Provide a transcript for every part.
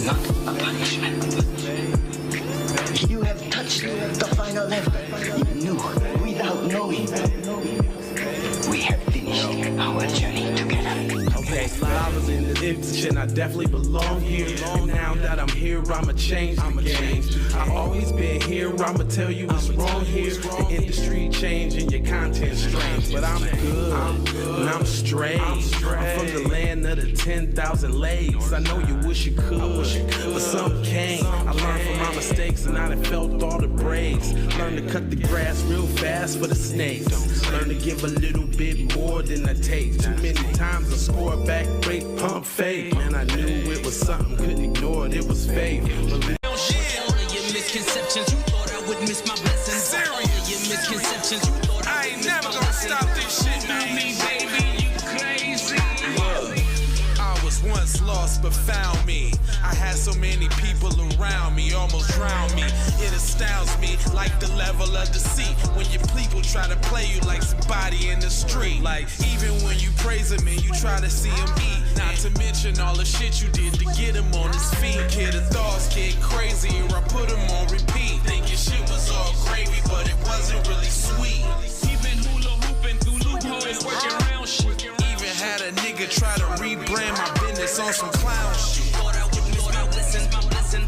not a punishment. You have touched the final level. You knew without knowing. We have finished our journey together. Okay, I was in the and I definitely belong here. And now that I'm here, I'ma change the game. I've always been here, I'ma tell you what's wrong here. The industry changing, your content's strange, but I'm good, and I'm straight. I'm from the land of the 10,000 legs. I know you wish you could, but some can't. I learned from my mistakes and I done felt all the breaks. Learn to cut the grass real fast for the snakes. Learn to give a little bit more than I take. Too many times I score back, break, pump, fake. Man, I knew it was something, couldn't ignore it, it was fake. All of your misconceptions, you thought I would miss my blessings. Serious. All of your misconceptions, you thought I ain't never gonna stop this shit, man. Me, baby, you crazy. Look, I was once lost but found me. I had so many people around me, almost drowned me. It astounds me like the level of the sea. When your people try to play you like somebody in the street. Like even when you praise him and you try to see him eat. Not to mention all the shit you did to get him on his feet. Kid, the thoughts get crazy or I put him on repeat. Thinking shit was all gravy, but it wasn't really sweet. Even hula hooping through loopholes, working around shit. Even had a nigga try to rebrand my business on some clown shit. Thought I would miss my blessings, my blessing.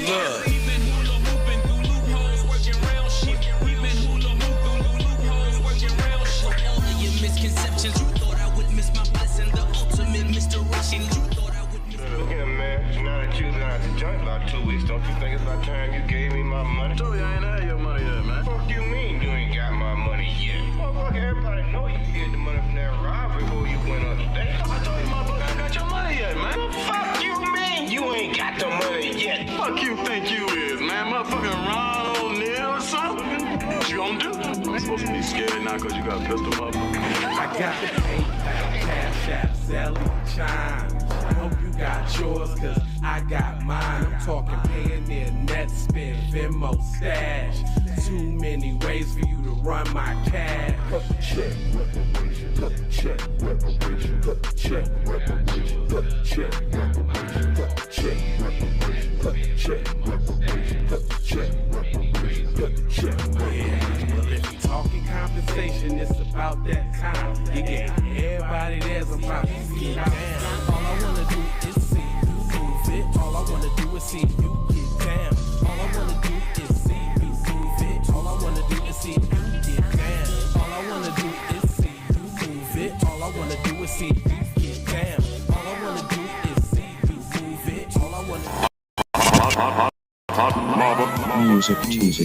Look. Even hula hooping through loopholes, working around shit. Even hula hooping through loopholes, working around shit. All of your misconceptions, you thought I would miss my blessing. The ultimate misdirection, you thought I would miss. Look here, man. Now that you've been out the joint about 2 weeks, don't you think it's about time you gave me my money? I told you I ain't had your money yet, man. What you mean you ain't got my money yet? Motherfucker, everybody know you hid the money from that robbery before you went on the day. I told you, motherfucker, I ain't got your money yet, man. What the fuck you mean you ain't got the money yet? Fuck you think you is, man? Motherfucking Ron O'Neal or something? What you gonna do? I ain't supposed to be scared now because you got a pistol, motherfucker. I got the PayPal, Cash App, Zelle, Chime. I hope you got yours, cause I got mine. I'm talking Payoneer, Netspend, Venmo, Stash. Too many ways for you to run my cash. Check reparation, check reparation, check reparation, check reparation, check reparation, check reparation, check reparation, check. Yeah, well if you talking compensation, it's about that time. You get everybody there's about to get down. All I wanna do is see you move it. All I wanna do is see you get down. All I wanna do is see you move it. All I wanna do is see you get down. All I wanna do is see you move it. All I wanna do is see you get down. All I wanna do is see you move it. All I wanna Music TV.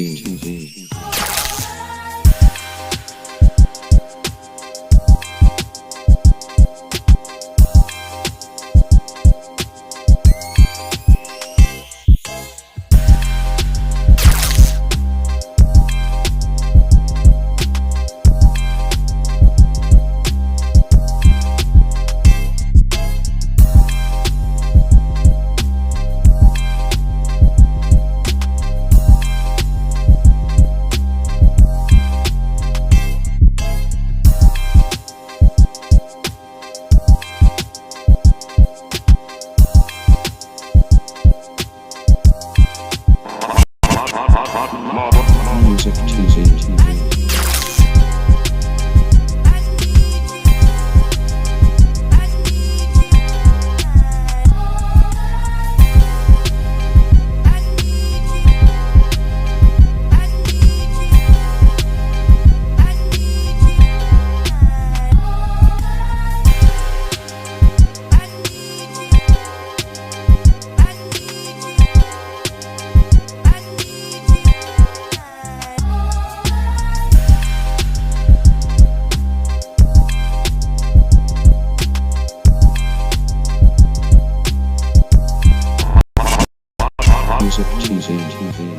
Music TV.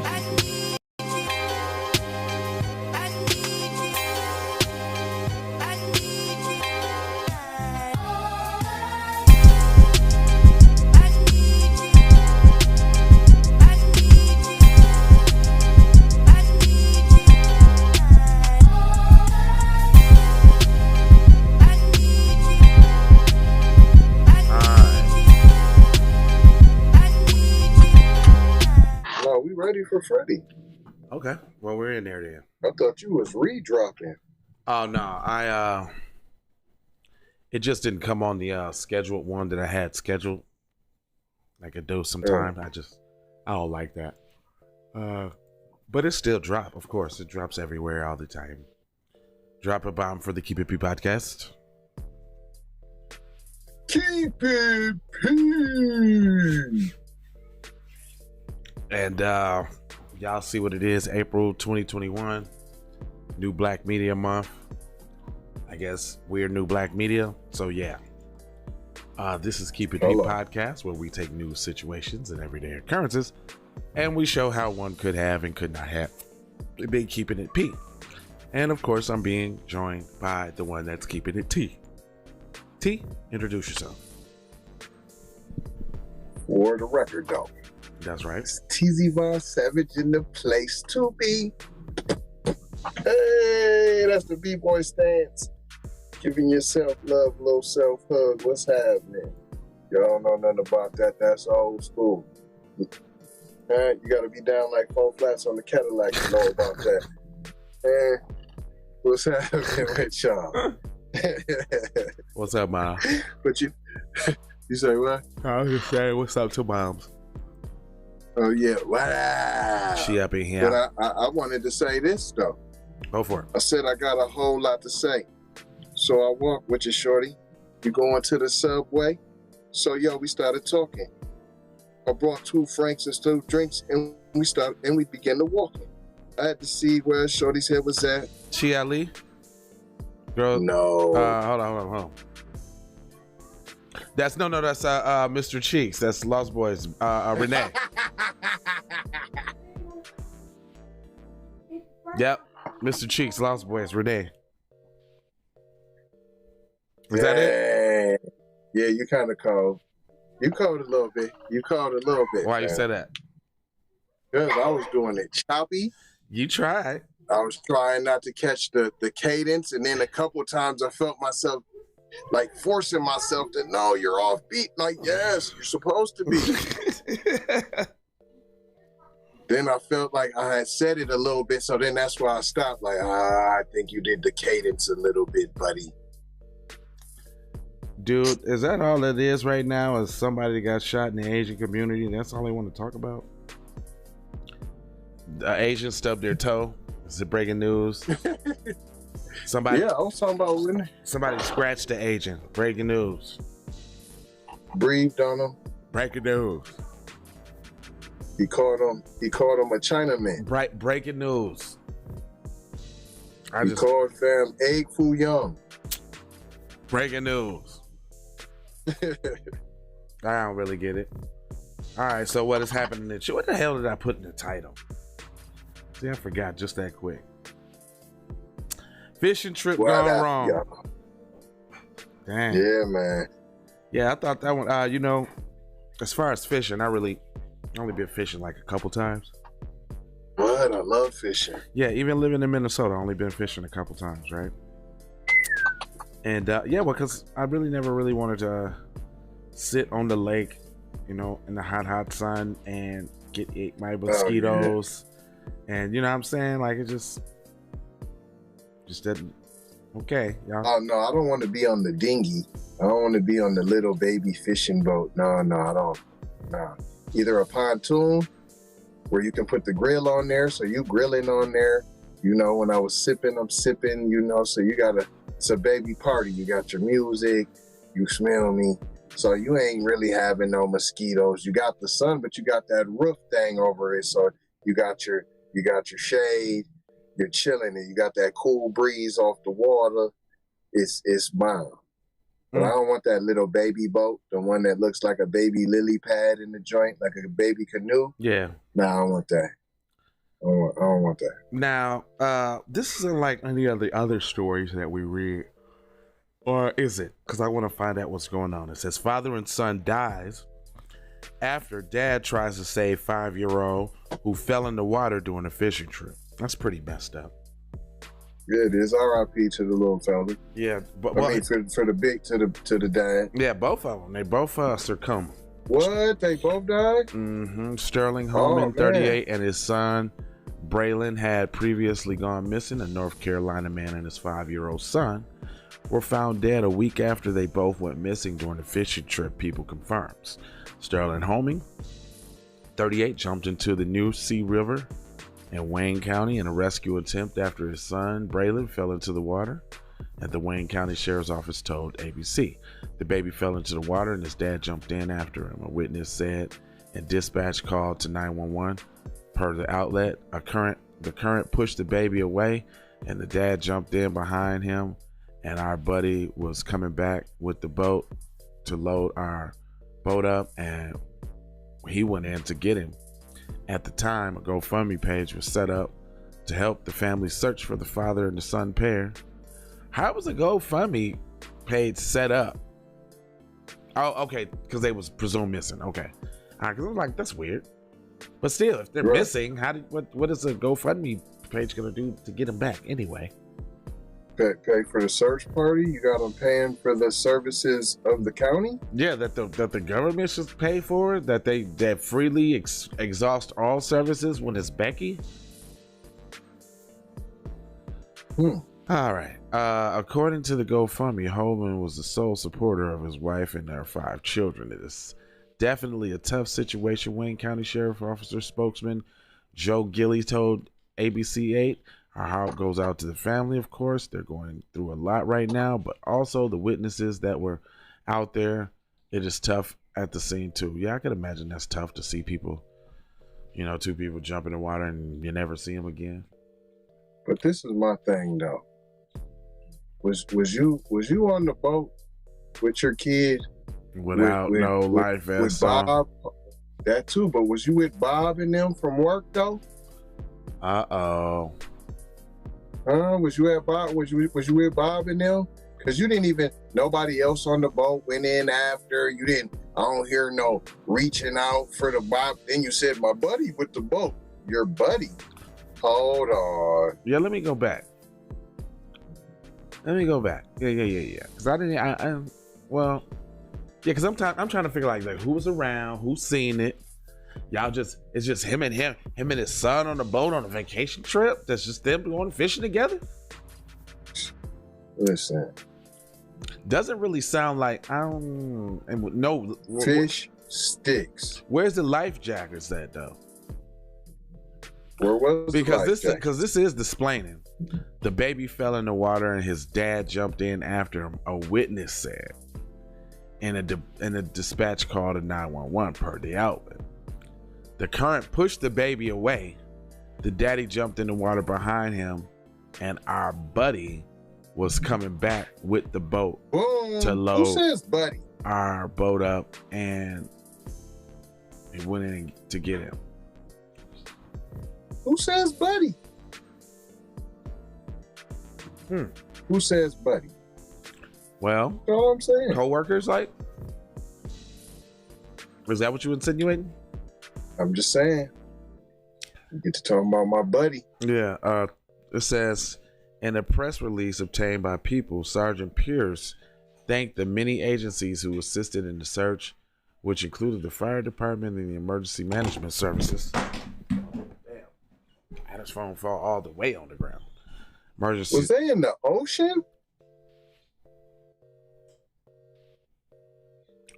ready for Freddie. Okay. Well, we're in there then. I thought you was redropping. Oh no, it just didn't come on the scheduled one that I had scheduled. I could do sometime. I don't like that. But it still drop, of course. It drops everywhere all the time. Drop a bomb for the Keep It P podcast. Keep it P. And y'all see what it is. April 2021. New Black Media Month. I guess we're new Black media. So yeah. This is Keep It P podcast, where we take news situations and everyday occurrences and we show how one could have and could not have been keeping it P. And of course, I'm being joined by the one that's keeping it T. T, introduce yourself. For the record, though. That's right. It's TZ Von Savage in the place to be. Hey, that's the B-boy stance. Giving yourself love, little self-hug. What's happening? Y'all don't know nothing about that. That's old school. All right, you got to be down like 4 flats on the Cadillac to know about that. Hey, what's happening with y'all? What's up, Mom? But you say what? I was just saying, what's up to Moms? Oh, yeah. Wow. She up in here. But I wanted to say this, though. Go for it. I said I got a whole lot to say. So I walked with you, shorty. You going to the subway? So, yo, we started talking. I brought 2 Franks and 2 drinks, and we began to walking. I had to see where shorty's head was at. Chi Ali? Girl, no. Hold on. That's Mr. Cheeks. That's Lost Boys. Renee. Yep, Mr. Cheeks, Lost Boys, Renee. Is that it? Yeah, you kind of cold. You called a little bit. Why man. You say that? Because I was doing it choppy. You tried. I was trying not to catch the cadence, and then a couple times I felt myself like forcing myself to, no, you're off beat. Like, yes, you're supposed to be. Then I felt like I had said it a little bit, so then that's why I stopped. Like, I think you did the cadence a little bit, buddy. Dude, is that all it is right now? Is somebody that got shot in the Asian community? That's all they want to talk about? The Asian stubbed their toe. Is it breaking news? Somebody, yeah, I was talking about when somebody scratched the Asian. Breaking news. Breathed on him. Breaking news. He called him a Chinaman. Right, breaking news. He called fam Egg Foo Young. Breaking news. I don't really get it. All right, so what is happening? What the hell did I put in the title? See, I forgot just that quick. Fishing trip gone wrong. Yeah. Damn. Yeah, man. Yeah, I thought that one. As far as fishing, I only been fishing like a couple times. What? I love fishing. Yeah, even living in Minnesota, I only been fishing a couple times, right? And because I never really wanted to sit on the lake, in the hot sun and get ate by mosquitoes. And you know what I'm saying? Like, it just didn't. Okay, y'all. Oh, no, I don't want to be on the dinghy. I don't want to be on the little baby fishing boat. No, I don't. No. Either a pontoon where you can put the grill on there, so you grilling on there. When I was sipping, I'm sipping, so it's a baby party. You got your music, you smell me. So you ain't really having no mosquitoes. You got the sun, but you got that roof thing over it. So you got your shade, you're chilling, and you got that cool breeze off the water. It's mild. But I don't want that little baby boat, the one that looks like a baby lily pad in the joint, like a baby canoe. Yeah. No, I don't want that. I don't want that. Now, this isn't like any of the other stories that we read. Or is it? Because I want to find out what's going on. It says father and son dies after dad tries to save 5-year-old who fell in the water during a fishing trip. That's pretty messed up. Yeah, it is. R.I.P. to the little fella. Yeah, but for the dad. Yeah, both of them. They both succumbed. What? They both died? Mm-hmm. Sterling Holman, 38, and his son Braylon had previously gone missing. A North Carolina man and his 5-year-old son were found dead a week after they both went missing during a fishing trip, people confirms. Sterling Holman, 38, jumped into the New Sea River in Wayne County in a rescue attempt after his son Braylon fell into the water, and the Wayne County Sheriff's Office told ABC. The baby fell into the water and his dad jumped in after him, a witness said, and dispatch called to 911. Per the outlet, the current pushed the baby away and the dad jumped in behind him, and our buddy was coming back with the boat to load our boat up, and he went in to get him. At the time, a GoFundMe page was set up to help the family search for the father and the son pair. How was a GoFundMe page set up? Oh, okay, because they was presumed missing. Okay, because I'm like, that's weird. But still, if they're missing, what is a GoFundMe page gonna do to get them back anyway? Pay for the search party. You got them paying for the services of the county. Yeah, that the government should pay for it. That freely exhaust all services when it's Becky. All right. According to the GoFundMe, Holman was the sole supporter of his wife and their 5 children. It is definitely a tough situation, Wayne County Sheriff Officer spokesman Joe Gilley told ABC 8. Our heart goes out to the family, of course. They're going through a lot right now, but also the witnesses that were out there. It is tough at the scene, too. Yeah, I can imagine that's tough to see people, 2 people jump in the water and you never see them again. But this is my thing, though. Was you on the boat with your kid? Without no life vest with Bob? That too, but was you with Bob and them from work though? Uh-oh. Was you at Bob? Was you with Bob and them? Because you didn't even, nobody else on the boat went in after. You didn't, I don't hear no reaching out for the Bob. Then you said my buddy with the boat. Your buddy. Hold on. Yeah, let me go back. Yeah. Because because I'm trying to figure like who was around, who's seen it. It's just him and his son on the boat on a vacation trip. That's just them going fishing together. Listen, doesn't really sound like fish sticks. Where's the life jackets at though? Where was because this is displaying. The baby fell in the water and his dad jumped in after him, a witness said. And a dispatch call to 911 per the outlet. The current pushed the baby away. The daddy jumped in the water behind him, and our buddy was coming back with the boat to load Who says buddy? Our boat up, and he went in to get him. Who says buddy? Who says buddy? Well, that's all I'm saying. Co-workers, like? Is that what you insinuating? I'm just saying. We get to talk about my buddy. Yeah. It says, in a press release obtained by People, Sergeant Pierce thanked the many agencies who assisted in the search, which included the fire department and the emergency management services. Damn. I had his phone fall all the way on the ground. Emergency. Was they in the ocean?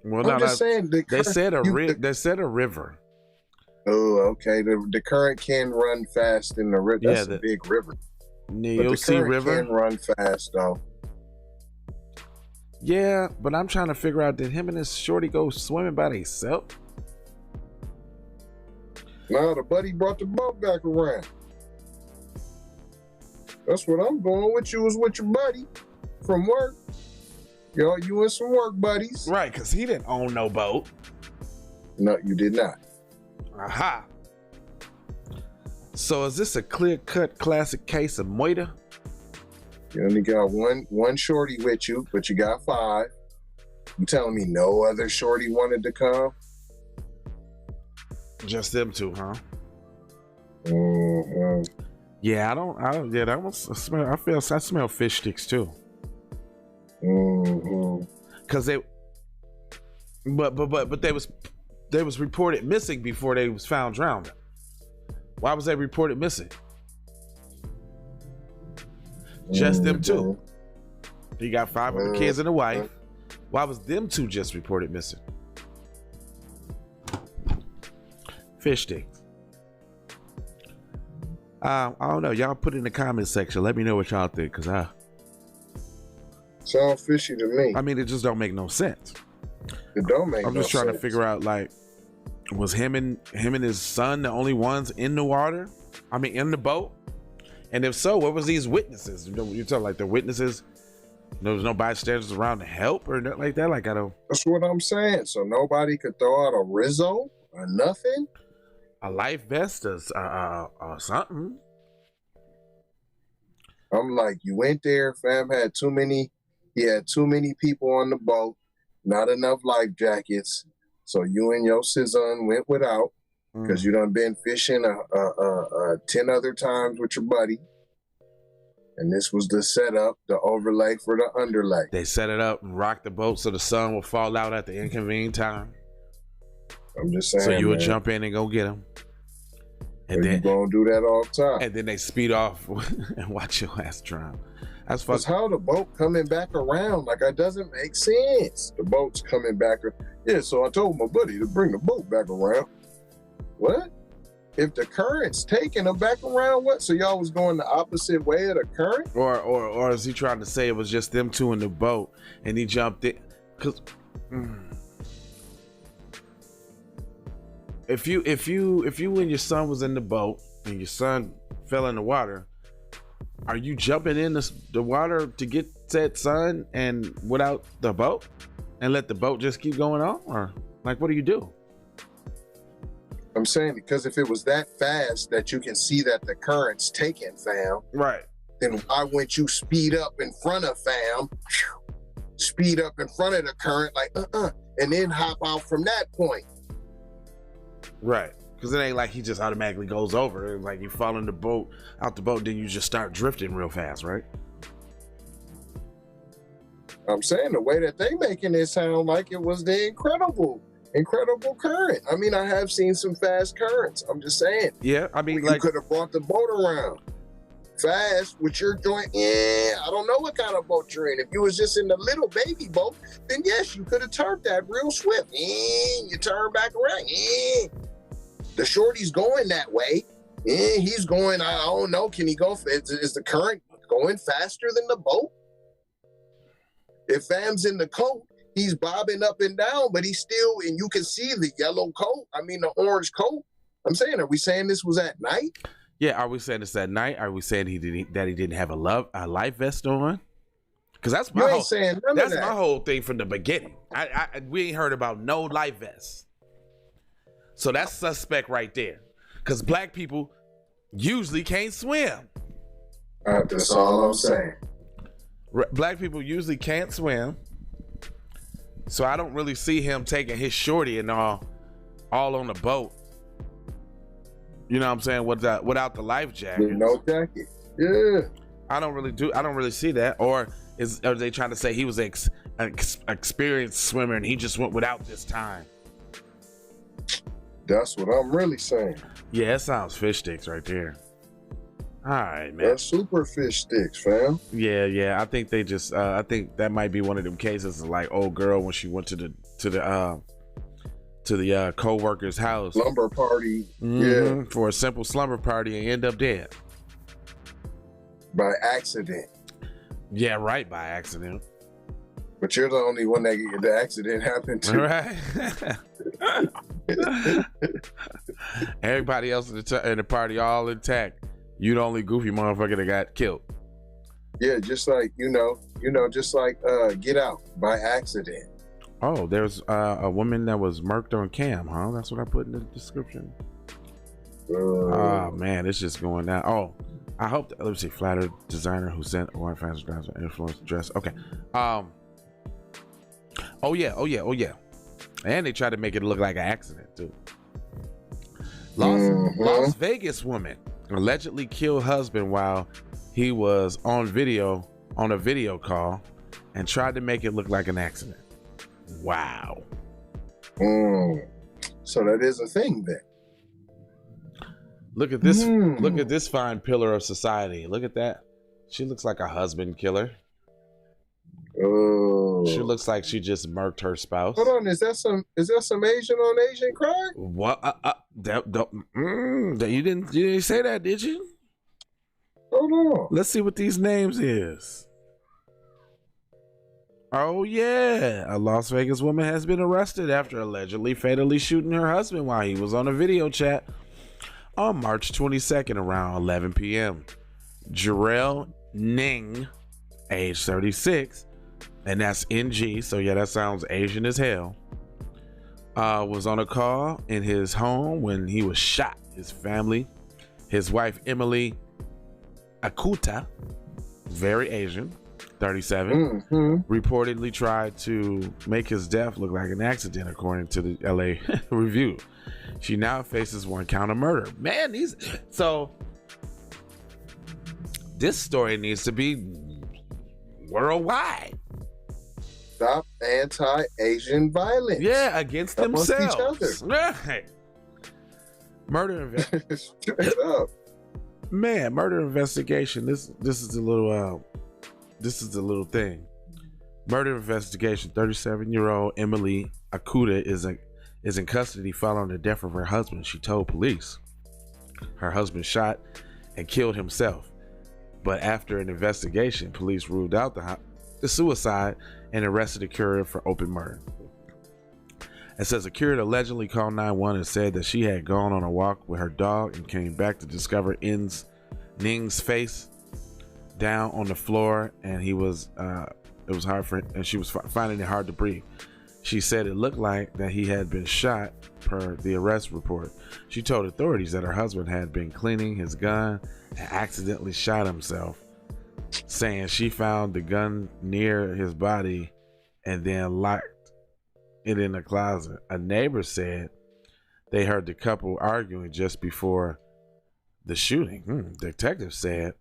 Well, I'm just saying. They said a river. Oh, okay. The current can run fast in the river. That's a big river. The Sea River can run fast though. Yeah, but I'm trying to figure out, did him and his shorty go swimming by themselves? No, the buddy brought the boat back around. That's what I'm going with. You was with your buddy from work. Yo, you and some work buddies. Right, because he didn't own no boat. No, you did not. Aha. So is this a clear-cut classic case of moita? You only got one shorty with you, but you got 5. You telling me no other shorty wanted to come? Just them 2, huh? Mm-hmm. Yeah, I don't. Yeah, that was a smell. I smell fish sticks too. Mm-hmm. Cause But they was reported missing before they was found drowned. Why was they reported missing? Just them two. He got 5 other kids and a wife. Why was them two just reported missing? Fish sticks. I don't know. Y'all put it in the comment section. Let me know what y'all think, cause sound fishy to me. I mean, it just don't make no sense. It don't make. I'm just trying to figure out, like, was him and his son the only ones in the water? I mean, in the boat? And if so, what was these witnesses? You know, you tell like the witnesses, there was no bystanders around to help or nothing like that. Like, I don't. That's what I'm saying. So nobody could throw out a Rizzo or nothing. A life vest or something. I'm like, you went there, fam. He had too many people on the boat, not enough life jackets. So you and your citizen went without because you done been fishing 10 other times with your buddy. And this was the setup, the overlay for the underlay. They set it up and rocked the boat so the sun will fall out at the inconvenient time. I'm just saying. So you would jump in and go get them. And then you gonna do that all the time. And then they speed off and watch your ass drown. That's fucking. That's how the boat coming back around. Like, it doesn't make sense. The boat's coming back. Yeah, so I told my buddy to bring the boat back around. What? If the current's taking them back around, what? So y'all was going the opposite way of the current? Or is he trying to say it was just them two in the boat and he jumped in? Because if you and your son was in the boat and your son fell in the water, are you jumping in the water to get said son and without the boat and let the boat just keep going on? Or like, what do you do? I'm saying, because if it was that fast that you can see that the current's taking, fam, right, then why wouldn't you speed up in front of fam, speed up in front of the current, like and then hop out from that point? Right, because it ain't like he just automatically goes over. Like, you fall in the boat, out the boat, then you just start drifting real fast, right? I'm saying the way that they making it sound like it was the incredible current. I mean, I have seen some fast currents. I'm just saying. Yeah, I mean, you could have brought the boat around fast with your joint. Yeah, I don't know what kind of boat you're in. If you was just in the little baby boat, then yes, you could have turned that real swift. You turn back around. The shorty's going that way. He's going, I don't know, can he go? Is the current going faster than the boat? If fam's in the coat, he's bobbing up and down, but he's still, and you can see the yellow coat. I mean, the orange coat. I'm saying, are we saying this was at night? Yeah, are we saying it's at night? Are we saying he didn't have a life vest on? Because that's my my whole thing from the beginning. We ain't heard about no life vests, so that's suspect right there. Because black people usually can't swim. That's all I'm saying. Black people usually can't swim. So I don't really see him taking his shorty and all on the boat. You know what I'm saying? Without the life jacket. With no jacket. Yeah. I don't really see that. Or are they trying to say he was an experienced swimmer and he just went without this time? That's what I'm really saying. Yeah, it sounds fish sticks right there. All right, man. That's super fish sticks, fam. Yeah. I think they just I think that might be one of them cases of like old girl when she went to the co-worker's house. Slumber party. Yeah. For a simple slumber party and end up dead. By accident. Yeah, right, by accident. But you're the only one that the accident happened to. Right. Everybody else in the party all intact. You the only goofy motherfucker that got killed. Yeah, just like, just like Get Out, by accident. Oh, there's a woman that was murked on cam, huh? That's what I put in the description. Oh, man, it's just going down. Oh, I hope that, let me see, flatter designer who sent white fans drives an influence dress. Okay. Oh yeah. And they tried to make it look like an accident too. Las Vegas woman allegedly killed husband while he was on a video call and tried to make it look like an accident. Wow. So that is a thing then. Look at this. Look at this fine pillar of society. Look at that. She looks like a husband killer. Oh. She looks like she just murked her spouse. Hold on, is that some Asian on Asian crime? What? You didn't say that, did you? Hold on. Let's see what these names is. Oh yeah, a Las Vegas woman has been arrested after allegedly fatally shooting her husband while he was on a video chat on March 22nd around 11 p.m. Jarrell Ning, age 36, and that's NG, so yeah, that sounds Asian as hell, was on a call in his home when he was shot. His family, his wife Emily Akuta, very Asian, 37, reportedly tried to make his death look like an accident, according to the LA Review. She now faces 1 count of murder. Man, this story needs to be worldwide. Stop anti-Asian violence. Yeah, against themselves. Each other. Right. Murder investigation. Straight up. Man, murder investigation. This is the little thing. Murder investigation. 37-year-old Emily Akuta is in custody following the death of her husband. She told police her husband shot and killed himself, but after an investigation, police ruled out the suicide and arrested the courier for open murder. It says a courier allegedly called 911 and said that she had gone on a walk with her dog and came back to discover Ning's face down on the floor, and it was hard and she was finding it hard to breathe. She said it looked like that he had been shot per the arrest report. She told authorities that her husband had been cleaning his gun and accidentally shot himself, saying she found the gun near his body and then locked it in a closet. A neighbor said they heard the couple arguing just before the shooting. Detectives said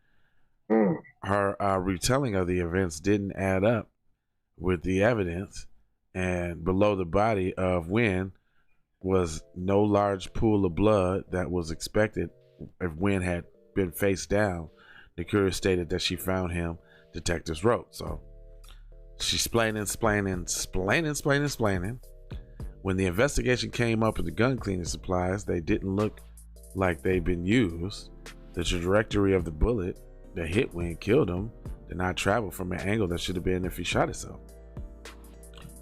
her retelling of the events didn't add up with the evidence, and below the body of Wynn was no large pool of blood that was expected if Wynn had been face down. The courier stated that she found him, detectives wrote. So she's explaining. When the investigation came up with the gun cleaning supplies, they didn't look like they'd been used. The trajectory of the bullet that hit Wynn killed him did not travel from an angle that should have been if he shot himself.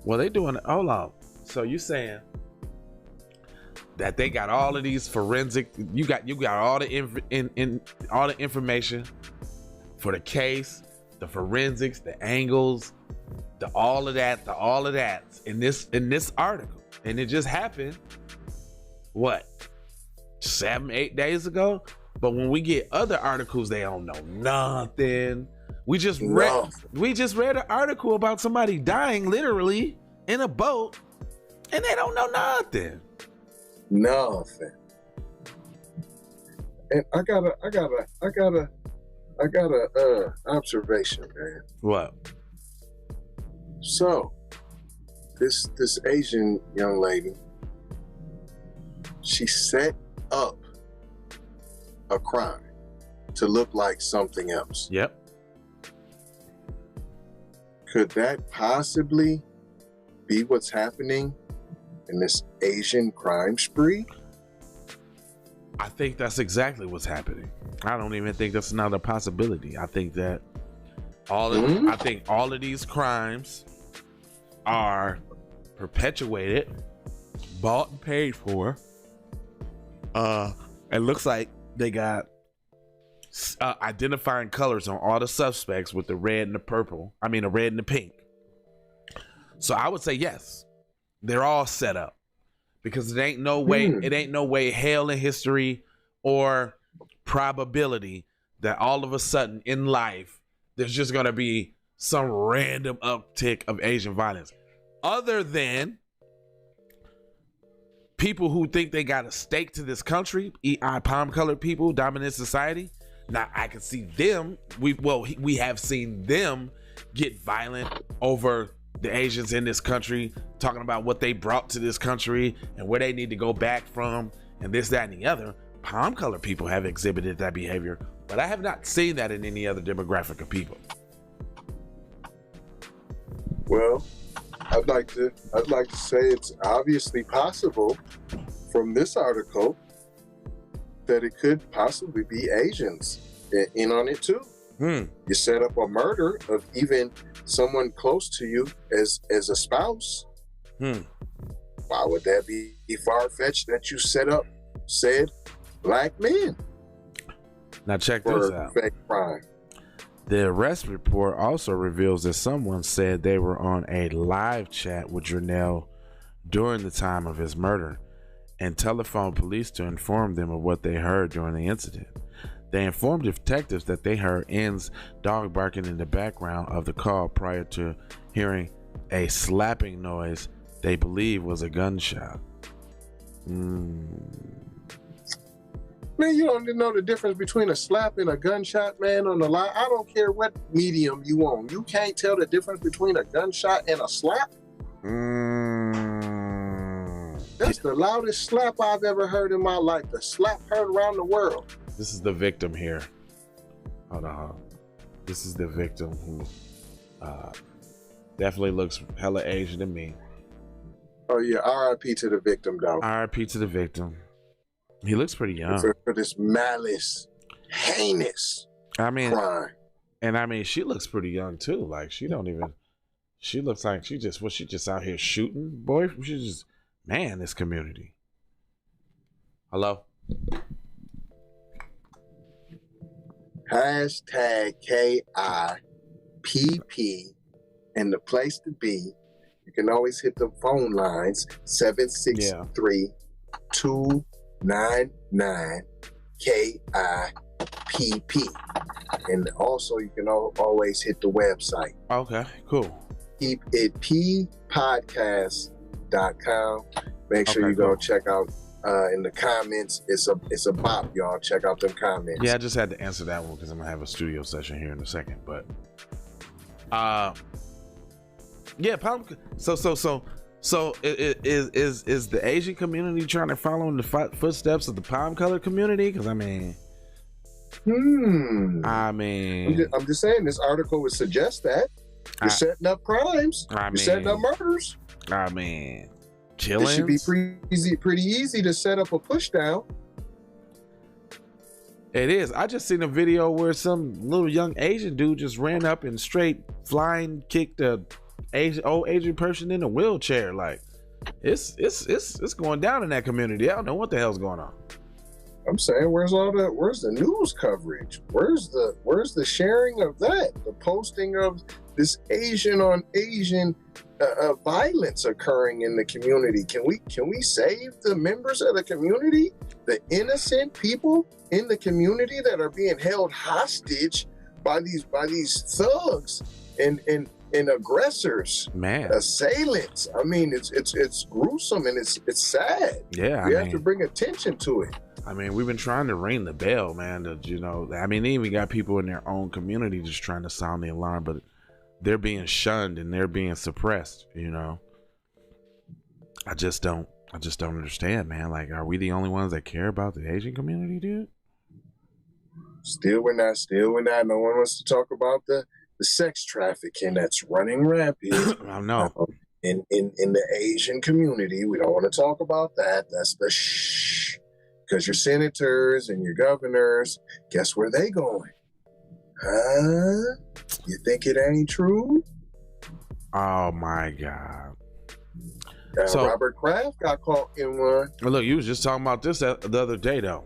Well, they doing it. Hold on. So you saying that they got all of these forensic? You got all the all the information for the case, the forensics, the angles, all of that in this article, and it just happened. What, 7-8 days ago? But when we get other articles, they don't know nothing. We just read an article about somebody dying literally in a boat, and they don't know nothing. Nothing. And I got a observation, man. What? So, this Asian young lady, she set up a crime to look like something else. Yep. Could that possibly be what's happening in this Asian crime spree? I think that's exactly what's happening. I don't even think that's not a possibility. I think that all of these crimes are perpetuated, bought and paid for. It looks like they got identifying colors on all the suspects with the red and the purple. I mean, the red and the pink. So I would say yes, they're all set up, because it ain't no way hell in history or probability that all of a sudden in life there's just gonna be some random uptick of Asian violence, other than people who think they got a stake to this country, palm colored people, dominant society. Now I can see them. We have seen them get violent over the Asians in this country, talking about what they brought to this country and where they need to go back from, and this, that, and the other. Palm color people have exhibited that behavior, but I have not seen that in any other demographic of people. Well, I'd like to say it's obviously possible from this article that it could possibly be Asians in on it too. You set up a murder of even someone close to you as a spouse. Why would that be far-fetched that you set up said black men? Now check for this out. Fake crime. The arrest report also reveals that someone said they were on a live chat with Janelle during the time of his murder and telephoned police to inform them of what they heard during the incident. They informed detectives that they heard N's dog barking in the background of the call prior to hearing a slapping noise they believe was a gunshot. Man, you don't know the difference between a slap and a gunshot, man, on the line. I don't care what medium you on. You can't tell the difference between a gunshot and a slap? That's the loudest slap I've ever heard in my life. The slap heard around the world. This is the victim here. Hold on. This is the victim who definitely looks hella Asian to me. Oh, yeah. R.I.P. to the victim, though. R.I.P. to the victim. He looks pretty young. For this malice, heinous crime. And I mean, she looks pretty young, too. Like, she looks like she just out here shooting, boy. She's just, man, this community. Hello? Hashtag KIPP and the place to be. You can always hit the phone lines 763-299 KIPP. And also you can always hit the website. Okay, cool. Keep it podcast.com. Make sure you go check out in the comments. It's a bop, y'all. Check out them comments. Yeah, I just had to answer that one because I'm gonna have a studio session here in a second. But yeah, so is the Asian community trying to follow in the footsteps of the palm color community? Because I'm just saying this article would suggest that you're setting up crimes. You're setting up murders. Killing. It should be pretty easy to set up a push down. It is. I just seen a video where some little young Asian dude just ran up and straight flying kicked a old Asian person in a wheelchair. Like it's going down in that community. I don't know what the hell's going on. I'm saying, where's the news coverage? Where's the sharing of that? The posting of this Asian on Asian violence occurring in the community. Can we save the members of the community, the innocent people in the community that are being held hostage by these thugs and aggressors, assailants? I mean, it's gruesome and it's sad. Yeah, we have to bring attention to it. I mean, we've been trying to ring the bell, man. They even got people in their own community just trying to sound the alarm, but they're being shunned and they're being suppressed. I just don't understand, man. Like, are we the only ones that care about the Asian community, dude? Still we're not. No one wants to talk about the sex trafficking that's running rampant. I know. In the Asian community, we don't want to talk about that. That's the shh. Because your senators and your governors, guess where they going? Huh? You think it ain't true? Oh my God. So Robert Kraft got caught in one. Look, you was just talking about this the other day, though.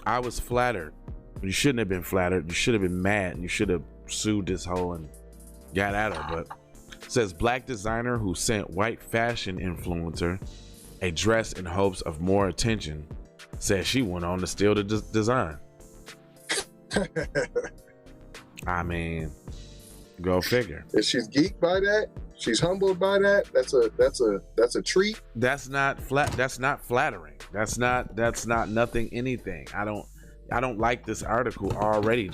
I was flattered. You shouldn't have been flattered. You should have been mad. You should have sued this hoe and got at her. But it says black designer who sent white fashion influencer a dress in hopes of more attention says she went on to steal the design. I mean, go figure. If she's geeked by that, she's humbled by that, that's a treat. That's not flattering. That's not nothing anything. I don't like this article already.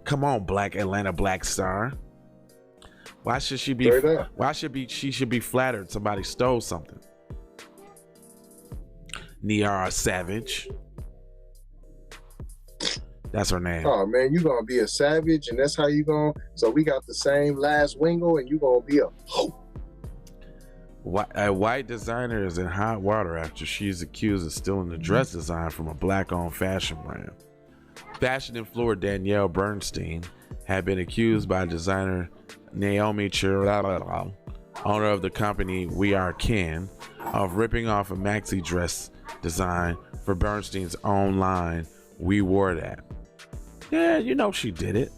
Come on, Black Atlanta Black Star. Why should she be? Straight up. Why she should be flattered somebody stole something? Niara Savage. That's her name. Oh man, you gonna be a savage, and that's how you gonna. So we got the same last wingle, and you gonna be a. A white designer is in hot water after she's accused of stealing the dress design from a black-owned fashion brand. Fashion influencer Danielle Bernstein had been accused by designer Naomi Chirala, owner of the company We Are Kin, of ripping off a maxi dress design for Bernstein's own line, We Wore That. Yeah, you know she did it.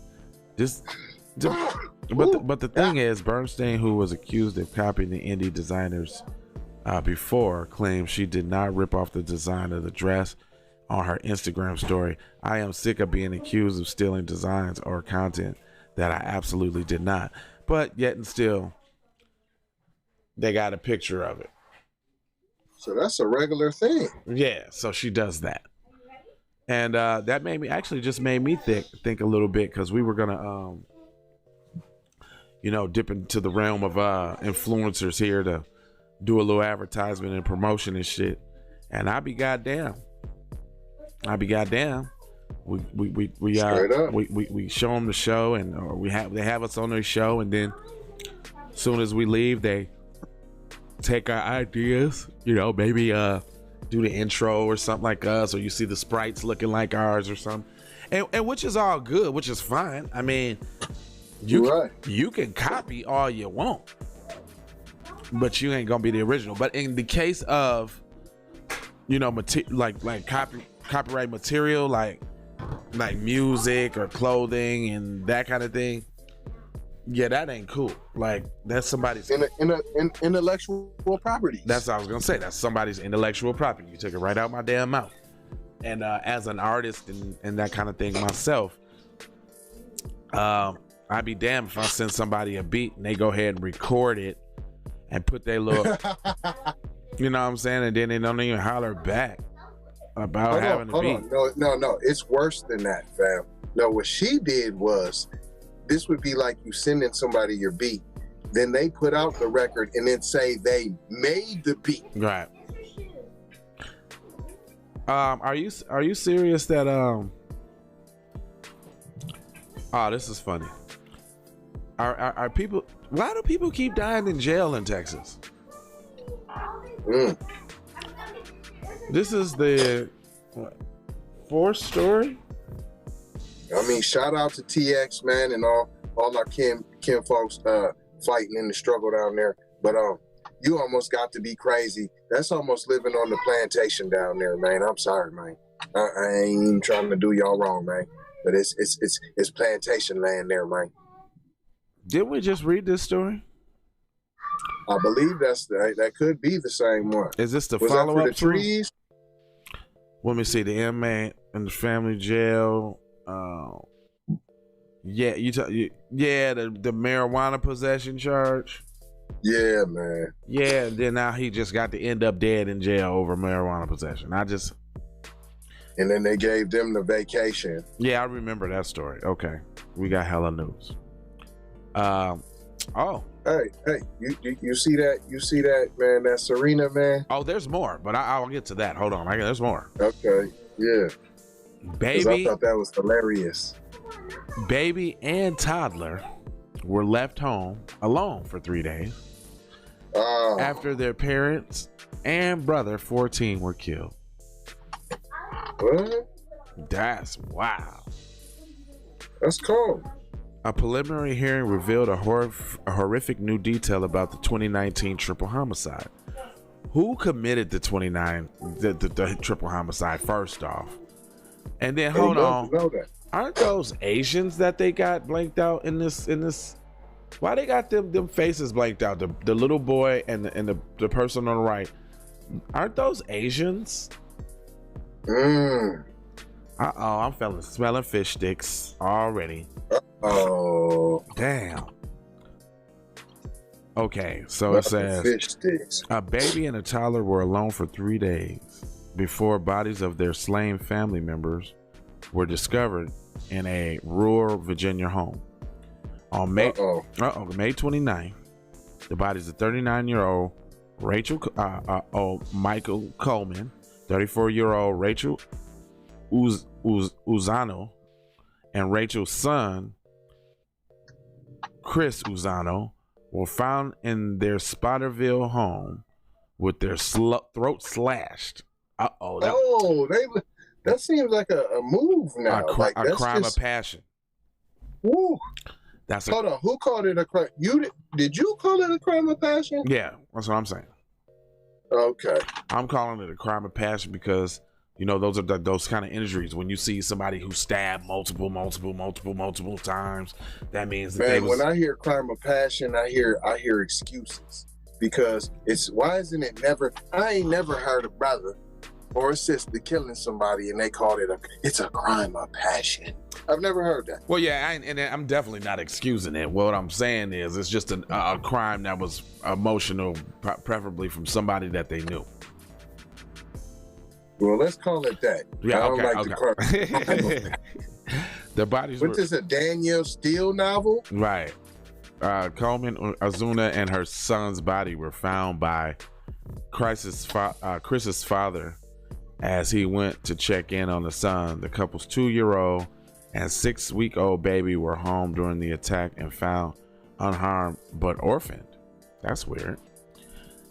But the thing is, Bernstein, who was accused of copying the indie designers before, claimed she did not rip off the design of the dress on her Instagram story. I am sick of being accused of stealing designs or content that I absolutely did not. But yet and still, they got a picture of it. So that's a regular thing. Yeah, so she does that. And that made me think a little bit, because we were gonna dip into the realm of influencers here to do a little advertisement and promotion and shit. And I be goddamn. We show them the show, and they have us on their show, and then as soon as we leave, they take our ideas, maybe do the intro or something like us, or you see the sprites looking like ours or something, and which is all good, which is fine. I mean, you can copy all you want, but you ain't gonna be the original. But in the case of copyright material, like music or clothing and that kind of thing, yeah, that ain't cool. Like, that's somebody's intellectual property. That's what I was gonna say. That's somebody's intellectual property. You took it right out my damn mouth. And as an artist and that kind of thing myself, I'd be damned if I send somebody a beat and they go ahead and record it and put their little, you know what I'm saying, and then they don't even holler back about having a beat. No, it's worse than that, fam. No, what she did was, this would be like you sending somebody your beat, then they put out the record and then say they made the beat. Right. Are you serious that oh, this is funny. Are people, why do people keep dying in jail in Texas? This is the fourth story. I mean, shout out to TX, man, and all our kin folks fighting in the struggle down there. But you almost got to be crazy. That's almost living on the plantation down there, man. I'm sorry, man. I ain't even trying to do y'all wrong, man. But it's plantation land there, man. Didn't we just read this story? I believe that could be the same one. Is this the follow-up follow-up for the trees? Let me see. The inmate in the family jail. Yeah, the marijuana possession charge. Yeah, man. Yeah, then now he just got to end up dead in jail over marijuana possession. And then they gave them the vacation. Yeah, I remember that story. Okay, we got hella news. Hey, you see that? You see that, man? That Serena, man. Oh, there's more, but I'll get to that. Hold on, there's more. Okay, yeah. Baby, I thought that was hilarious. Baby and toddler were left home alone for 3 days after their parents and brother 14 were killed. What? That's wow. That's cool. A preliminary hearing revealed a horrific new detail about the 2019 triple homicide. Who committed the triple homicide first off? And then hold on. Aren't those Asians that they got blanked out in this? Why they got them faces blanked out? The little boy and the person on the right. Aren't those Asians? I'm smelling fish sticks already. Oh, damn. Okay, so it says fish sticks. A baby and a toddler were alone for 3 days before bodies of their slain family members were discovered in a rural Virginia home. On May 29th, the bodies of 39-year-old Michael Coleman, 34-year-old Rachel Uzano, and Rachel's son, Chris Uzano, were found in their Spotterville home with their throat slashed. That seems like a move now. A crime of passion. Woo. Hold on. Who called it a crime? Did you call it a crime of passion? Yeah, that's what I'm saying. Okay. I'm calling it a crime of passion because, you know, those are those kind of injuries. When you see somebody who stabbed multiple times, that means that when I hear crime of passion, I hear excuses. Because why isn't it never? I ain't never heard a brother or a sister killing somebody and they called it it's a crime of passion. I've never heard that. Well, yeah, and I'm definitely not excusing it. What I'm saying is it's just a crime that was emotional, preferably from somebody that they knew. Well, let's call it that. Yeah, I don't like the crime. The bodies What is a Danielle Steele novel? Right. Coleman Azuna and her son's body were found by Chris's father as he went to check in on the son. The couple's 2-year-old and 6-week-old baby were home during the attack and found unharmed but orphaned. That's weird.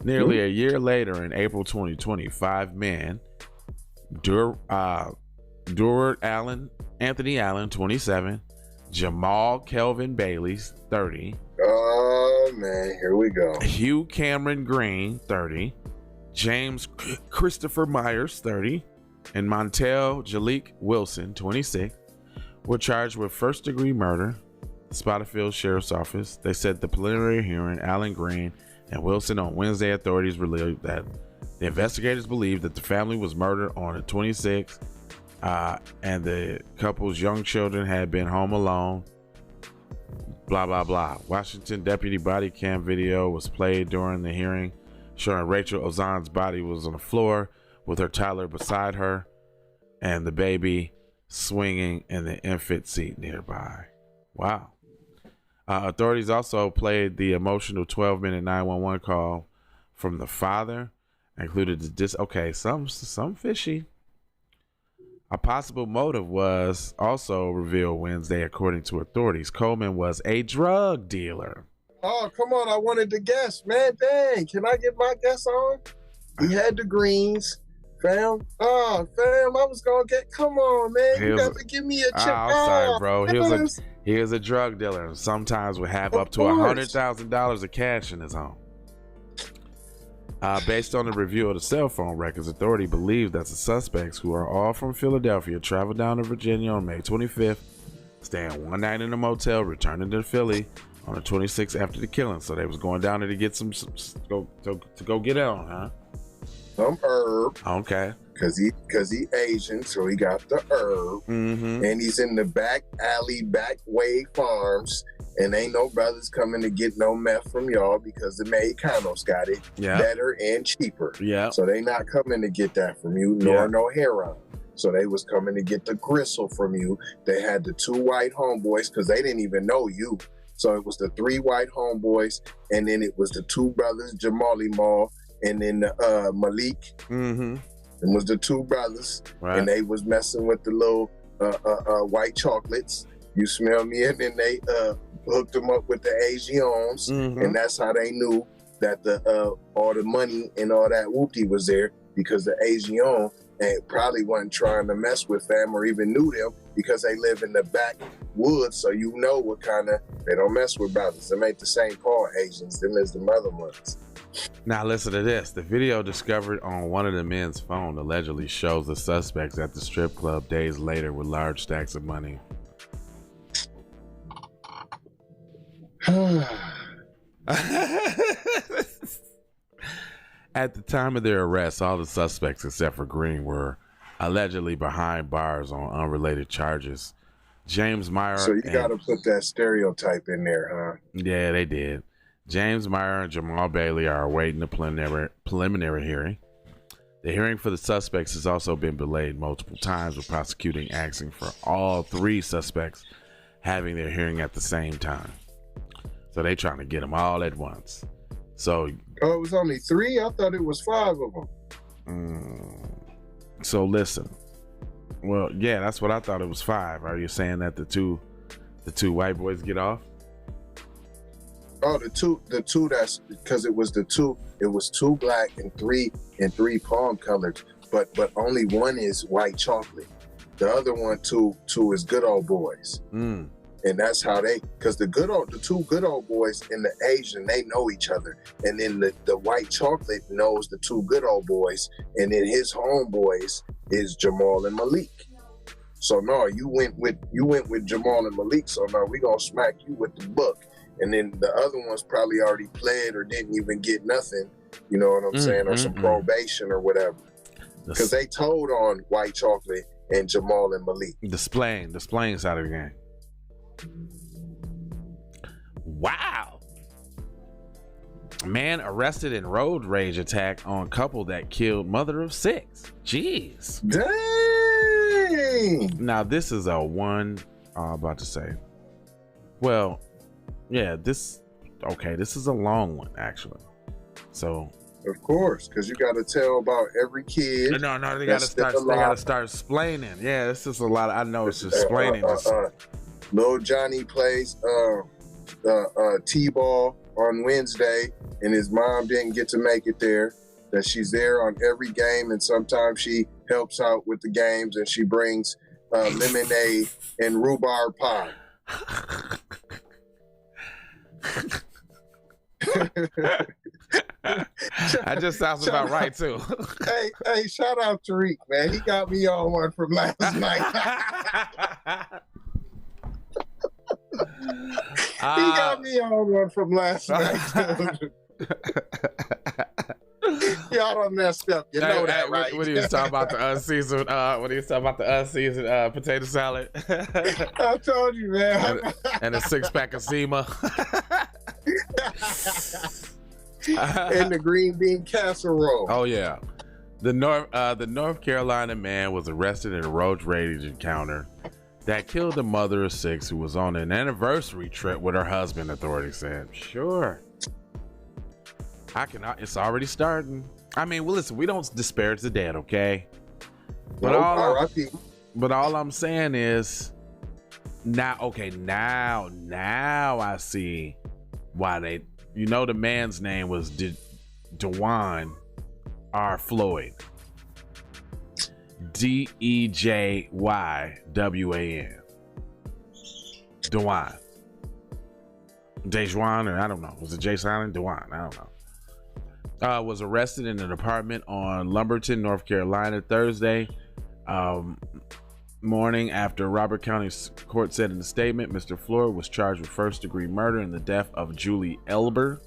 Nearly a year later, in April 2020, 5 men, Anthony Allen, 27, Jamal Kelvin Bailey, 30. Oh, man, here we go. Hugh Cameron Green, 30. James Christopher Myers, 30. And Montel Jalik Wilson, 26, were charged with first-degree murder. The Spotterfield Sheriff's Office, they said the preliminary hearing, Allen, Green, and Wilson on Wednesday, authorities revealed that the investigators believed that the family was murdered on the 26th, and the couple's young children had been home alone. Blah, blah, blah. Washington deputy body cam video was played during the hearing, showing Rachel Ozan's body was on the floor with her toddler beside her and the baby swinging in the infant seat nearby. Wow. Authorities also played the emotional 12-minute 911 call from the father, included some fishy. A possible motive was also revealed Wednesday, according to authorities. Coleman was a drug dealer. Oh, come on. I wanted to guess, man. Dang. Can I get my guess on? He had the greens. Fam. Oh, fam. I was going to get. Come on, man. You got to give me a chip. I'm sorry, bro. He was a drug dealer and sometimes would have up to $100,000 of cash in his home. Based on the review of the cell phone records, authority believe that the suspects, who are all from Philadelphia, traveled down to Virginia on May 25th, staying one night in a motel, returning to Philly on the 26th after the killing. So they was going down there to get some go get on, huh? Some herb. Okay. Cause he Asian, so he got the herb, and he's in the back alley, back way farms, and ain't no brothers coming to get no meth from y'all because the Mexicanos got it better and cheaper. Yeah. So they not coming to get that from you, nor no heroin. So they was coming to get the gristle from you. They had the 2 white homeboys because they didn't even know you. So it was the 3 white homeboys, and then it was the 2 brothers, Jamali Mall, and then Malik. It was the 2 brothers, and they was messing with the little white chocolates. You smell me? And then they hooked them up with the Asians, and that's how they knew that all the money and all that whoopty was there, because the Asian probably wasn't trying to mess with them or even knew them because they live in the backwoods, so you know what kind of, they don't mess with brothers. Them ain't the same Paul Asians, them is the mother ones. Now listen to this. The video discovered on one of the men's phone allegedly shows the suspects at the strip club days later with large stacks of money. At the time of their arrest, all the suspects except for Green were allegedly behind bars on unrelated charges. James Meyer. So you got to put that stereotype in there, huh? Yeah, they did. James Meyer and Jamal Bailey are awaiting the preliminary hearing. The hearing for the suspects has also been delayed multiple times, with prosecuting asking for all 3 suspects having their hearing at the same time. So they trying to get them all at once. So Oh, it was only 3? I thought it was 5 of them. So listen. Well, yeah, that's what I thought. It was 5. Are you saying that the two white boys get off? Oh, the two that's because it was 2 black and three palm colors, but only one is white chocolate. The other one, two is good old boys. And that's how because the 2 good old boys and the Asian, they know each other. And then the white chocolate knows the 2 good old boys. And then his homeboys is Jamal and Malik. So no, you went with Jamal and Malik. So no, we gonna smack you with the book. And then the other ones probably already pled or didn't even get nothing. You know what I'm saying? Or some probation or whatever. Because they told on white chocolate and Jamal and Malik. Displaying side of the game. Wow. Man arrested in road rage attack on couple that killed mother of 6. Jeez. Dang. Now this is a one about to say. Well, yeah, this is a long one actually. So of course, because you got to tell about every kid. No, they got to start explaining. Yeah, this is a lot. I know it's just explaining. Lil Johnny plays T-ball on Wednesday, and his mom didn't get to make it there. That she's there on every game, and sometimes she helps out with the games, and she brings lemonade and rhubarb pie. That just sounds about right too. hey, shout out Tariq, man. He got me on one from last night. He got me on one from last night. Y'all done messed up. You know that, right? When he was talking about the unseasoned, potato salad. I told you, man. And a 6-pack of SeaMoss. And the green bean casserole. Oh yeah. The North Carolina man was arrested in a road rage encounter that killed a mother of 6 who was on an anniversary trip with her husband, authorities said. Sure. It's already starting. I mean, well, listen, we don't disparage the dead, okay? But all I'm saying is now I see why the man's name was DeJuan R. Floyd. DEJYWAN. DeJuan. Dejuan, or I don't know. Was it J silent? DeJuan. I don't know. Was arrested in an apartment on Lumberton, North Carolina, Thursday morning after Robert County Court said in a statement, Mr. Floyd was charged with first-degree murder in the death of Julie Eberly,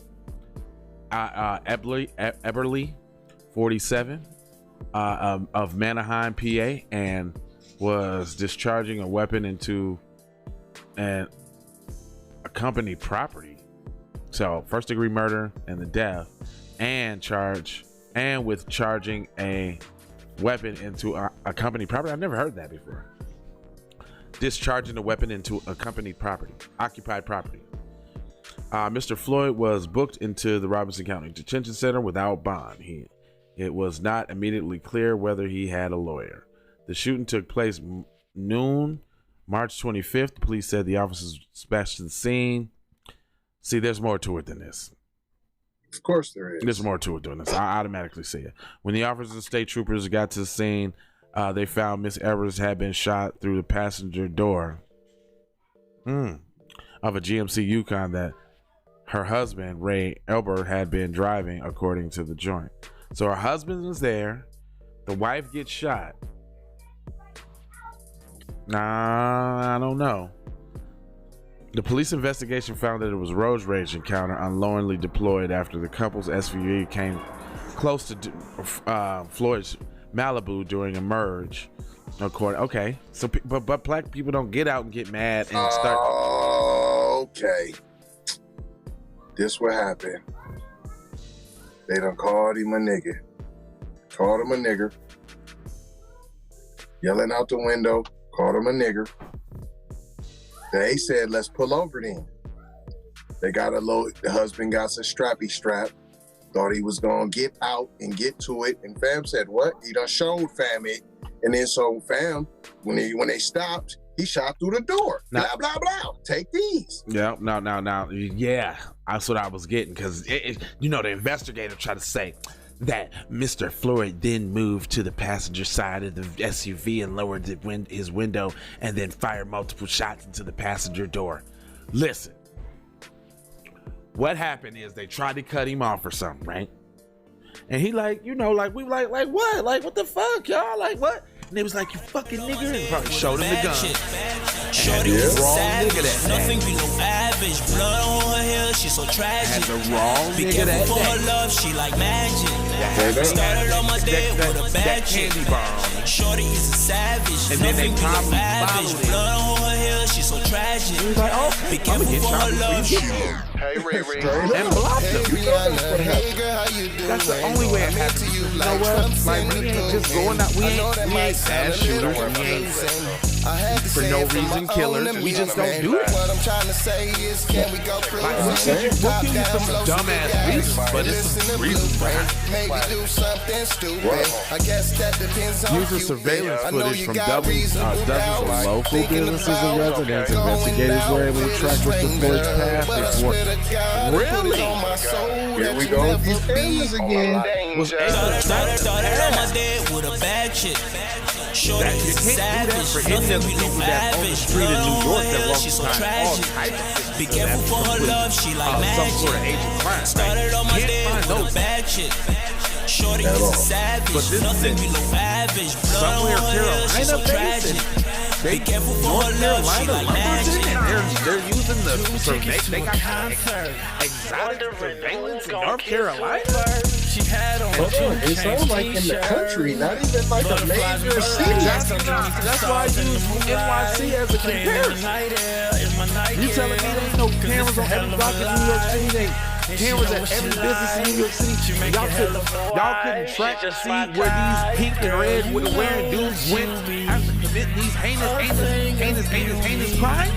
47, of Manheim, PA, and was discharging a weapon into a company property. So first-degree murder and the death, and with charging a weapon into a company property. I've never heard that before. Discharging a weapon into a company property, occupied property. Mr. Floyd was booked into the Robinson County Detention Center without bond. It was not immediately clear whether he had a lawyer. The shooting took place noon, March 25th. The police said the officers dispatched to the scene. See, there's more to it than this. Of course there is. There's more to it than this. I automatically see it. When the officers and state troopers got to the scene, they found Miss Evers had been shot through the passenger door of a GMC Yukon that her husband, Ray Elbert, had been driving, according to the joint. So her husband was there. The wife gets shot. Nah, I don't know. The police investigation found that it was a road rage encounter unknowingly deployed after the couple's SUV came close to Floyd's Malibu during a merge. Okay, so but black people don't get out and get mad and start. Okay, this what happened. They done called him a nigger. Called him a nigger. Yelling out the window. Called him a nigger. They said, let's pull over then. They got the husband got a strappy strap. Thought he was gonna get out and get to it. And fam said, what? He done showed fam it. And then so fam, when they stopped, he shot through the door. Blah, blah, blah. Take these. Yeah, no. Yeah, that's what I was getting. Because, the investigator tried to say that Mr. Floyd then moved to the passenger side of the SUV and lowered his window and then fired multiple shots into the passenger door. Listen, what happened is they tried to cut him off or something, right? And he like, we like what? Like, what the fuck, y'all? Like, what? And they was like, you fucking nigga, and probably showed him the gun. Shorty was a savage, nothing below average. Blood on her hair, she's so tragic. Had the wrong Be nigga careful that for her day. love, she like magic. Started on my day with a bad chick. candy bar. Shorty is a savage, And then they nothing below probably average. followed it. Blood on her hair, she's so tragic. He was like, oh, Be I'm careful gonna get for her shot love, before she you get Hey, Ray. and blocked him. That's the only way it happened. You know what? Like, we ain't just going out. We ain't bad shooters. We ain't for no reason killers. We just don't do that. What I'm trying to say is, can we go cruise? Like, we'll give you some dumbass reasons, but it's some reasons behind it. Maybe do something stupid. I guess that depends on Using you. surveillance I know footage you from got dozens reasonable of doubts. local Thinking businesses about and residents, going investigators out were able to with a track Mr. Floyd's stranger. path But I before. swear to God, Really? put it on my soul Here that we you go with never these cameras be. again. Was Started on my day with a bad chick. Shorty That you is a can't do that savage, for any of nothing the below people that's on the average. street in Blood New on York her that hair, walk she's so behind all tragic. types of Be people careful that for her complete, love, she like some magic. sort of agent crime. Started on my Can't day find with a those. bad chick. Shorty At is all. a savage, But this nothing is below average. Blood somewhere on her hair, she's so Carolina tragic. based. Be careful for North her love, she Carolina, like Lumberton, magic. and they're using the they got exotic surveillance in North Carolina. She had on Hold on, it's all like in the country, not even like a major city. That's why I use NYC as a comparison. You telling me there ain't no cameras on every block in New York City? There ain't cameras at every business in New York City? Y'all couldn't track to see where these pink and red wearing dudes went after committing these heinous crimes?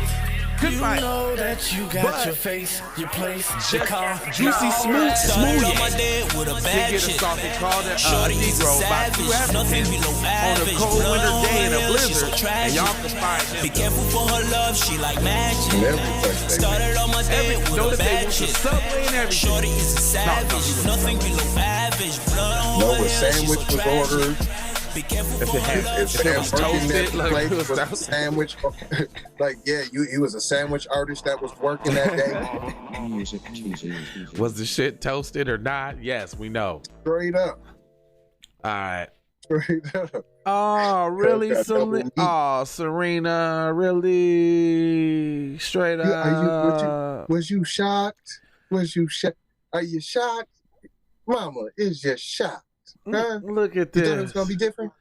Couldn't find that you got your face, your place, your car. Juicy Smooth Started on my day with a They bad get chick. assaulted, called a Shorty is a Negro by two savage, nothing Africans below on a average. cold Blood winter on day in her a hair, she's so blizzard, and tragic. y'all can find Be them. careful for her love, she like magic. In every place they Started on my day with a Notice they bad went to chick. Subway and everything. Shorty is a savage, nothing below average. Blood on No, her a hair, she's sandwich so was tragic. ordered. Be careful If for it her had- love, if she it like was Working toasted, that like, place it was was a toasted. sandwich. Like, yeah, he was a sandwich artist that was working that day. Music TV. Was the shit toasted or not? Yes, we know. Straight up. All right. Straight up. Oh, really, Got double meat. Serena, really, straight up. Was you shocked? Was you shocked? Are you shocked? Mama is just shocked. Huh? Look at You thought it was this. gonna be different?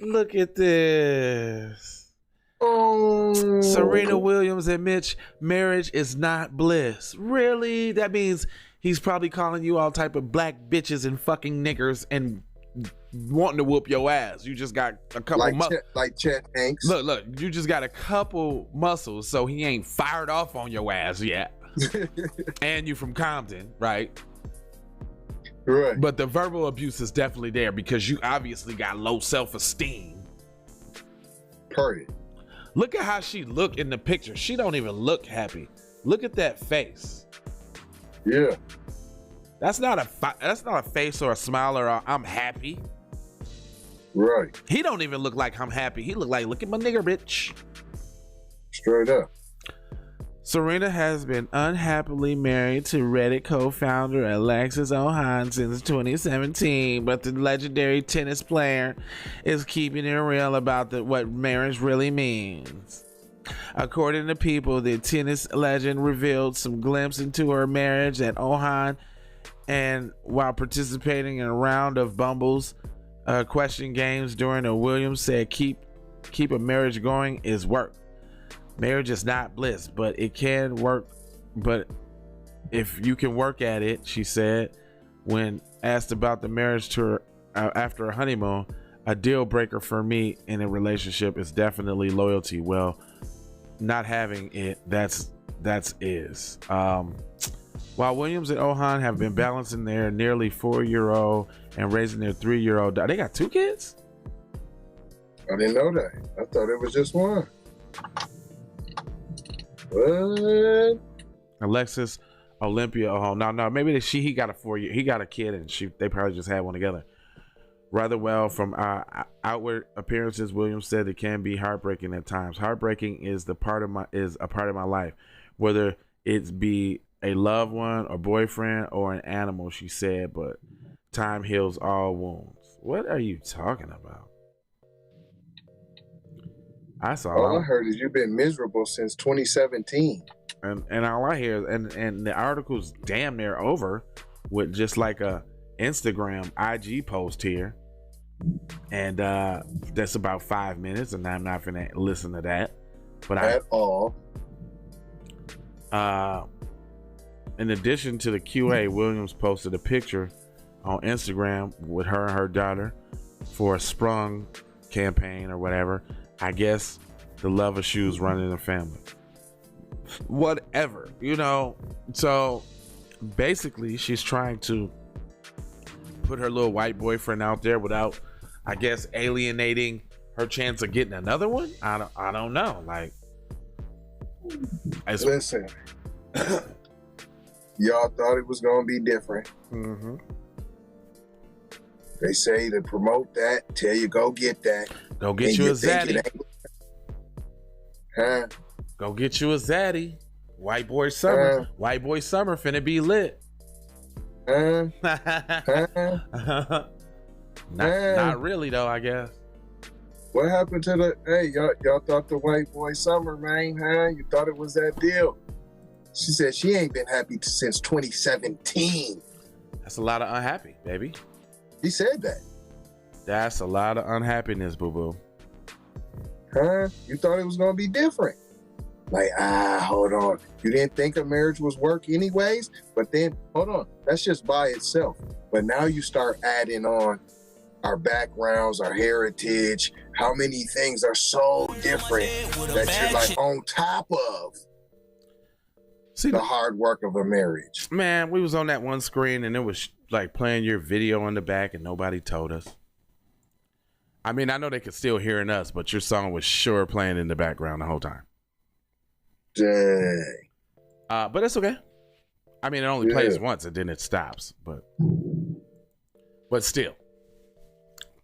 Look at this. Oh, Serena Williams admits marriage is not bliss. Really? That means he's probably calling you all type of black bitches and fucking niggers and wanting to whoop your ass. You just got a couple muscles. like Chet Hanks. Look, you just got a couple muscles, so he ain't fired off on your ass yet. And you from Compton, right? Right. But the verbal abuse is definitely there because you obviously got low self-esteem. Period. Look at how she look in the picture. She don't even look happy. Look at that face. Yeah. That's not a face or a smile or a, I'm happy. Right. He don't even look like I'm happy. He look like, look at my nigger bitch. Straight up. Serena has been unhappily married to Reddit co-founder Alexis Ohanian since 2017, but the legendary tennis player is keeping it real about what marriage really means. According to People, the tennis legend revealed some glimpse into her marriage at Ohanian, and while participating in a round of Bumble's question games during a Williams said keep a marriage going is work. Marriage is not bliss, but it can work. But if you can work at it, she said, when asked about the marriage to her after a honeymoon, a deal breaker for me in a relationship is definitely loyalty. Well, not having it, that's That's is. While Williams and Ohan have been balancing their nearly 4-year-old and raising their 3-year-old daughter. They got 2 kids? I didn't know that. I thought it was just one. What? Alexis Olympia. Oh no, maybe he got a 4-year. He got a kid, and they probably just had one together. Rather well from outward appearances, Williams said it can be heartbreaking at times. Heartbreaking is a part of my life, whether it's be a loved one or boyfriend or an animal. She said, but time heals all wounds. What are you talking about? All I heard is you've been miserable since 2017. And all I hear and the article's damn near over with just like a Instagram IG post here. And that's about 5 minutes, and I'm not gonna listen to that. But at all. In addition to the QA, Williams posted a picture on Instagram with her and her daughter for a Sprung campaign or whatever. I guess the love issues running in the family. Whatever, So basically, she's trying to put her little white boyfriend out there without, I guess, alienating her chance of getting another one. I don't know. Like, listen, y'all thought it was gonna be different. Mm-hmm. They say to promote that, tell you go get that. Go get you a zaddy. Huh? Go get you a zaddy. White boy summer. White boy summer finna be lit. Not really though, I guess. What happened to y'all thought the white boy summer, man, huh? You thought it was that deal. She said she ain't been happy since 2017. That's a lot of unhappy, baby. He said that. That's a lot of unhappiness, boo-boo. Huh? You thought it was gonna be different. Like, hold on. You didn't think a marriage was work anyways? But then, hold on. That's just by itself. But now you start adding on our backgrounds, our heritage, how many things are so different that you're like on top of the hard work of a marriage. Man, we was on that one screen and it was like playing your video in the back and nobody told us. I mean, I know they could still hearing us, but your song was sure playing in the background the whole time. Dang. But it's okay. I mean, it only plays once and then it stops. But still,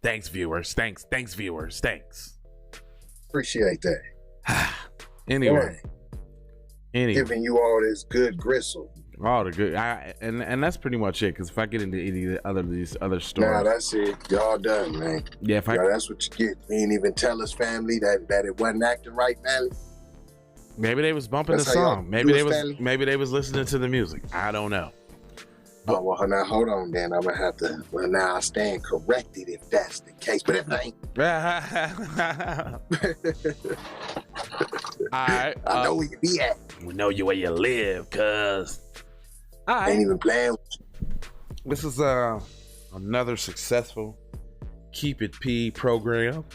thanks viewers. Thanks viewers. Thanks. Appreciate that. Anyway, giving you all this good gristle. All the good, and that's pretty much it. Because if I get into any of these other stories, nah, that's it. Y'all done, man. Yeah, that's what you get. You ain't even tell us, family, that it wasn't acting right, family. Maybe they was bumping the song. Maybe they was listening to the music. I don't know. Oh, well, now hold on, then. I'm gonna have to. Well, now I stand corrected if that's the case. But if I ain't, all right. I know where you be at. We know you where you live, cuz. All right. Ain't even playing. This is another successful Keep It P program.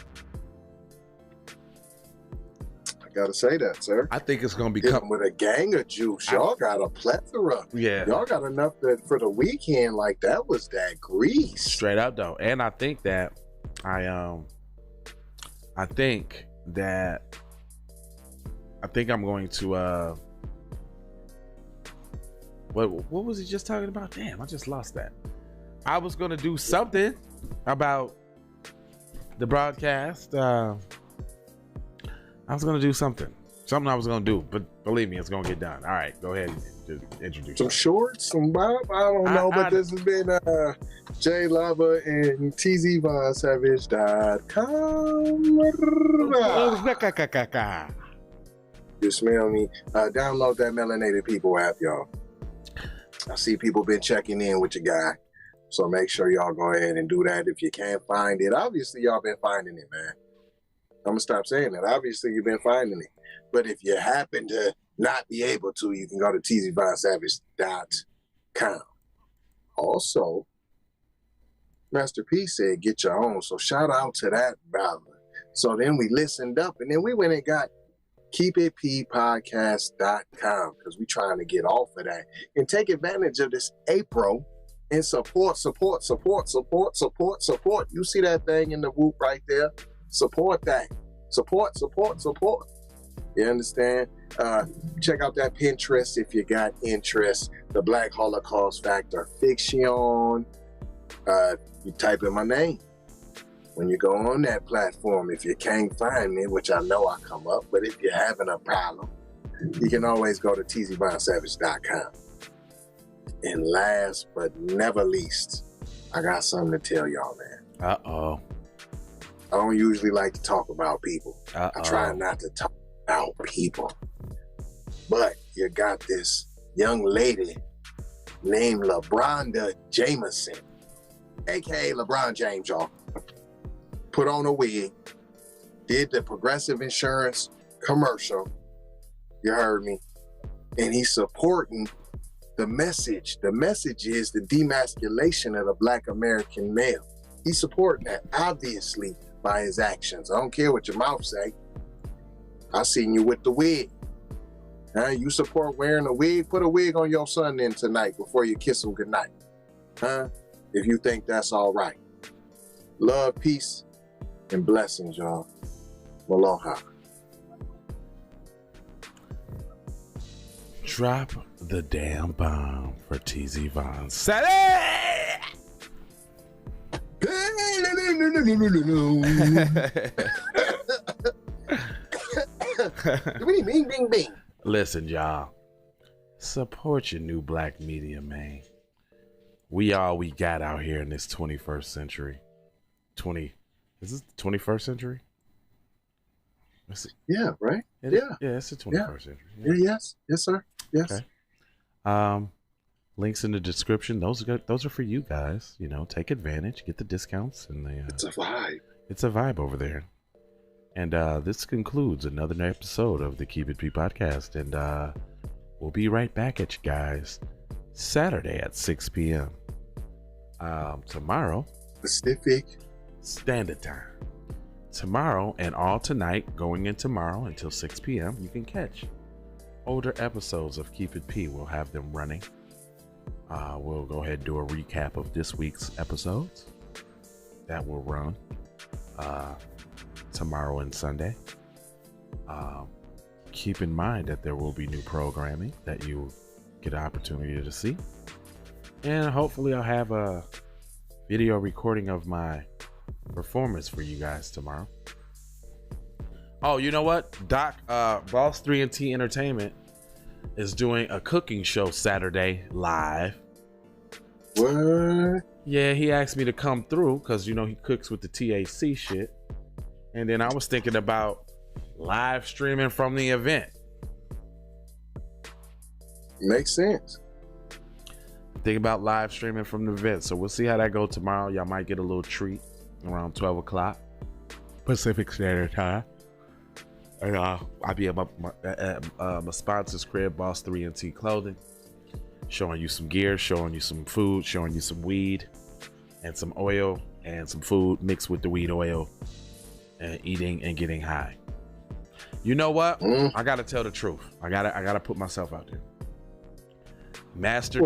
Gotta say that, sir. I think it's gonna be with a gang of juice. Y'all got a plethora. Yeah, y'all got enough that for the weekend. Like that was that grease. Straight up though, and I think that I think I'm going to what was he just talking about? Damn, I just lost that. I was gonna do something about the broadcast. I was gonna do something I was gonna do, but believe me, it's gonna get done. All right, go ahead and introduce some shorts, some Bob. I don't know, but this has been J Lava and tzvonsavage.com. You smell me? Download that Melanated People app, y'all. I see people been checking in with your guy, so make sure y'all go ahead and do that. If you can't find it, obviously y'all been finding it, man. I'm gonna stop saying that. Obviously, you've been finding it. But if you happen to not be able to, you can go to tzvonsavage.com. Also, Master P said, get your own. So shout out to that brother. So then we listened up and then we went and got keepitppodcast.com, because we're trying to get off of that and take advantage of this April and support. You see that thing in the whoop right there? Support that. Support. You understand? Check out that Pinterest if you got interest. The Black Holocaust Factor Fiction. You type in my name. When you go on that platform, if you can't find me, which I know I come up, but if you're having a problem, you can always go to tzbonsavage.com. And last but never least, I got something to tell y'all, man. Uh-oh. I don't usually like to talk about people. I try not to talk about people. But you got this young lady named LeBronda Jameson, aka LeBron James, y'all. Put on a wig, did the Progressive Insurance commercial. You heard me. And he's supporting the message. The message is the demasculation of the Black American male. He's supporting that, obviously, by his actions. I don't care what your mouth say. I seen you with the wig. You support wearing a wig? Put a wig on your son then tonight before you kiss him goodnight. If you think that's all right. Love, peace, and blessings, y'all. Aloha. Drop the damn bomb for TZ Von. Bing, bing, bing. Listen, y'all. Support your new black media, man. We all we got out here in this 21st century. Is this the 21st century? Yeah, right? Yeah, it's the 21st century. Yeah. Yes, sir. Yes. Okay. Links in the description. Those are for you guys. You know, take advantage, get the discounts, and it's a vibe. It's a vibe over there. And this concludes another episode of the Keep It P podcast. And we'll be right back at you guys Saturday at 6 p.m. Tomorrow, Pacific Standard Time. Tomorrow and all tonight, going in tomorrow until 6 p.m., you can catch older episodes of Keep It P. We'll have them running. We'll go ahead and do a recap of this week's episodes that will run tomorrow and Sunday. Keep in mind that there will be new programming that you get an opportunity to see. And hopefully I'll have a video recording of my performance for you guys tomorrow. Oh, you know what? Boss 3&T Entertainment is doing a cooking show Saturday live. What? Yeah, he asked me to come through because, you know, he cooks with the TAC shit. And then I was thinking about live streaming from the event. Makes sense. Think about live streaming from the event. So we'll see how that goes tomorrow. Y'all might get a little treat around 12 o'clock Pacific Standard Time. And I'll be at my sponsor's crib, Boss 3&T Clothing, showing you some gear, showing you some food, showing you some weed and some oil and some food mixed with the weed oil, and eating and getting high. You know what? I gotta tell the truth. I gotta put myself out there. Master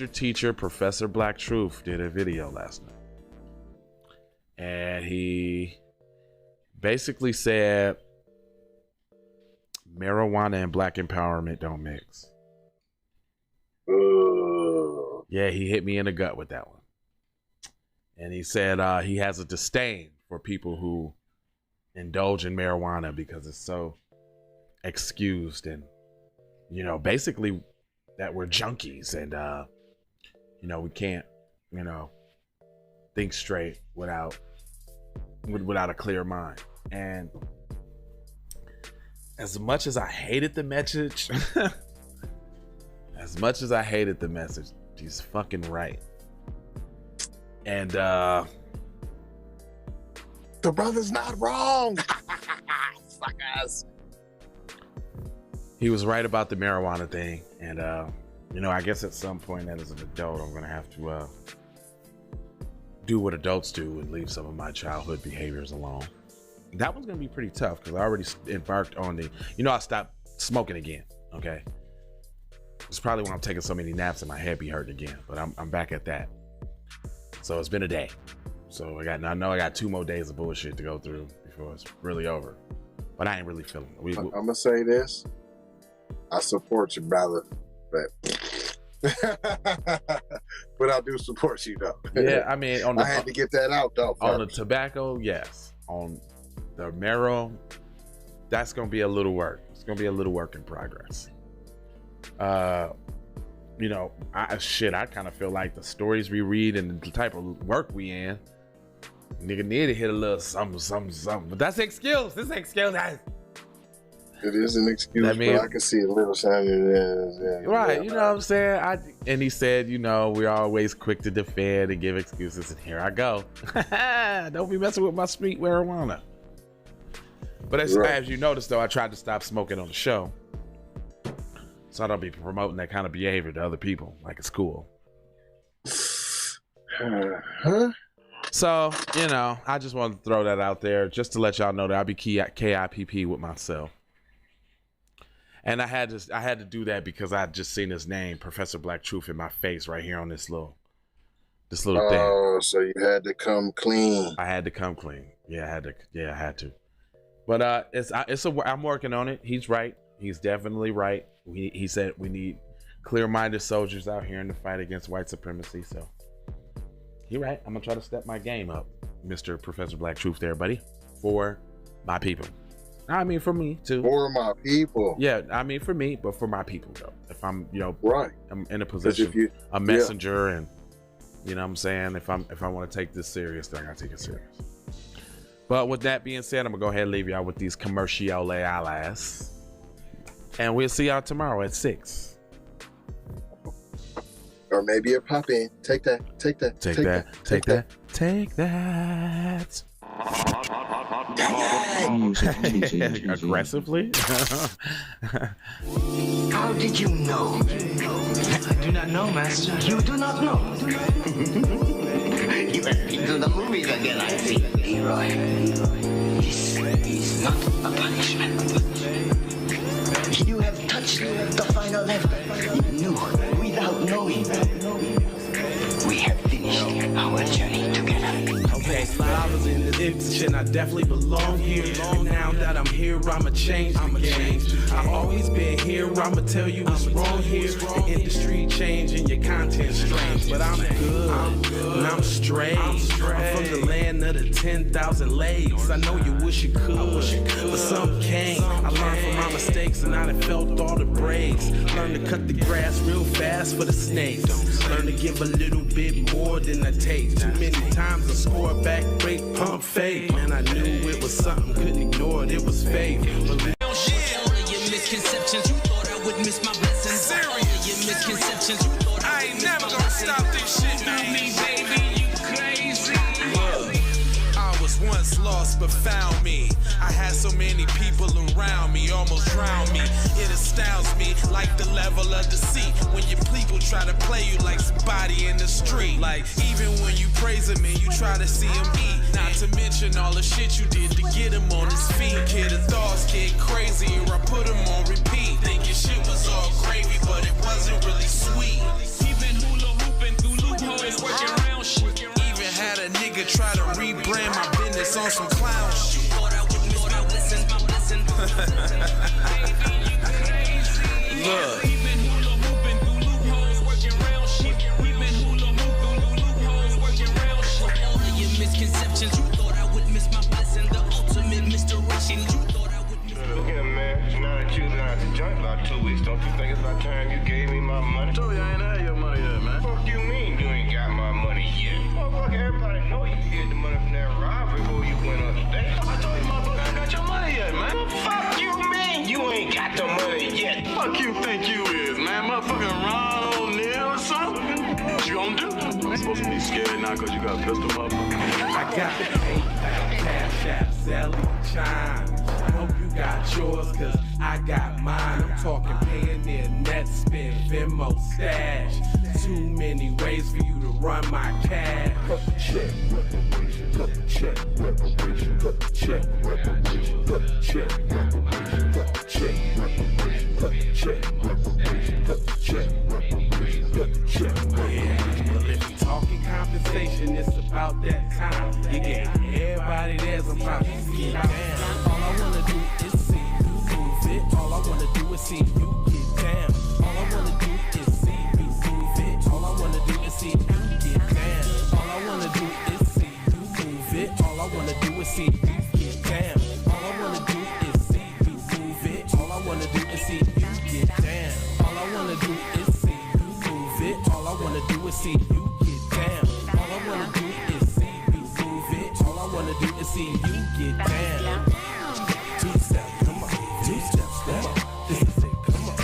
teacher Professor Black Truth did a video last night, and he basically said marijuana and black empowerment don't mix. Yeah, he hit me in the gut with that one. And he said he has a disdain for people who indulge in marijuana because it's so excused, and, you know, basically that we're junkies, and you know, we can't, you know, think straight without a clear mind. And as much as I hated the message, he's fucking right. And the brother's not wrong. Suckers. He was right about the marijuana thing. And you know, I guess at some point, as an adult, I'm gonna have to do what adults do and leave some of my childhood behaviors alone. that one's gonna be pretty tough because I already embarked on the, I stopped smoking again. Okay, it's probably when I'm taking so many naps and my head be hurting again, but I'm back at that. So it's been a day. So I know I got 2 more days of bullshit to go through before it's really over. But I ain't really feeling it. I'm gonna say this. I support you, brother, but but I do support you though. Yeah, I mean, I had to get that out though. On the tobacco, yes. On the marrow, that's gonna be a little work. It's gonna be a little work in progress. I kind of feel like the stories we read and the type of work we in, nigga need to hit a little something. But that's an excuse. This is an excuse. It is an excuse, but I can see a little sign. Right, you know what I'm saying? And he said, we're always quick to defend and give excuses, and here I go. Don't be messing with my sweet marijuana. But as you notice, though, I tried to stop smoking on the show, so I don't be promoting that kind of behavior to other people, like it's cool. So, I just wanted to throw that out there just to let y'all know that I'll be KIPP with myself. And I had to do that because I had just seen his name, Professor Black Truth, in my face right here on this little thing. Oh, so you had to come clean. I had to come clean. Yeah, I had to. But I'm working on it. He's right. He's definitely right. He said we need clear-minded soldiers out here in the fight against white supremacy. So he right. I'm gonna try to step my game up, Mr. Professor Black Truth there, buddy, for my people. I mean, for me too. For my people. Yeah, I mean for me, but for my people though. If I'm, right, I'm in a position, a messenger, and you know what I'm saying. If I want to take this serious, then I gotta take it serious. But with that being said, I'm gonna go ahead and leave y'all with these commerciales, and we'll see y'all tomorrow at 6. Or maybe a pop in. Take that. Aggressively? How did you know? I do not know, Master. You do not know? You have been to the movies again, I see. Leroy, this is not a punishment. You have touched the final level. You knew without knowing. We have finished our journey together. Okay, I was in this industry and I definitely belong here. And now that I'm here, I'ma change the game. I've always been here, I'ma tell you what's wrong here. The industry changing, your content strange. But I'm good, and I'm straight. I'm from the land of the 10,000 legs. I know you wish you could, but some can't. I learned from my mistakes and I done felt all the breaks. Learn to cut the grass real fast for the snakes. Learn to give a little bit more than I take. Too many times I score back, break, pump, fake. Man, I knew it was something, couldn't ignore it, it was fake. All of your misconceptions, you thought I would miss my blessings. Serious. All of your misconceptions, you thought I ain't never gonna stop this shit, man. Me, baby, you crazy. I was once lost but found me. I had so many people around me, almost drowned me. It astounds me like the level of deceit when your people try to play you like somebody in the street. Like even when you praise him and you try to see him eat. Not to mention all the shit you did to get him on his feet. Kid, the thoughts get crazy or I put him on repeat. Thinking shit was all gravy, but it wasn't really sweet. Even hula hooping through loopholes, working around shit. Even had a nigga try to rebrand my business on some clown shit. Look. Misconceptions, you thought I would miss my blessing. The ultimate misdirection, you thought I would miss. Look here, man. Now that you've been out the joint about 2 weeks, don't you think it's about time you gave me my money? I told you I ain't had your money yet, man. What you mean you ain't got my money yet? Motherfucker, everybody know you hid the money from that robbery before you went on stage. I told you, motherfucker, I got your money yet, man. What the fuck you mean you ain't got the money yet? Fuck you think you is, man? Motherfucking Ron O'Neal or something? What you gonna do? You supposed to be scared now because you got a pistol, motherfucker. I got the PayPal, Cash App, Zelle, Chime. I hope you got yours, cause I got mine. I'm talking Payoneer, Net Spend, Venmo, Stash. Too many ways for you to run my cash. Check reparation, check reparation, check reparation, check reparation, check reparation, check reparation, check reparation, check. Well, if you talking compensation, it's about that time. You gave everybody theirs, I'm about to get down. All I wanna do is see you move it. All I wanna do is see you get down. All I wanna do is see you move it. All I wanna do is see you get down. All I wanna do is see you move it. All I wanna do is see you get down. All I wanna do is see you move it. All I wanna do is see you get down. All I wanna do is see you move it. All I wanna do is see you get down. All I wanna do is see you move it. All I wanna do is see you get down. Two steps, come on. Two steps, come on. This is it, come on.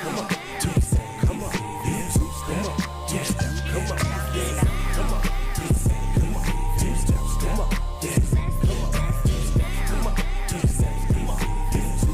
Come on. Two steps, come on. Yeah, two steps. Two steps, come on. Yeah, come on. Two steps, come on. Two steps, come on. Yeah, come on. Two steps, come on. Two steps, come on. Yeah, two steps, come on. Two steps,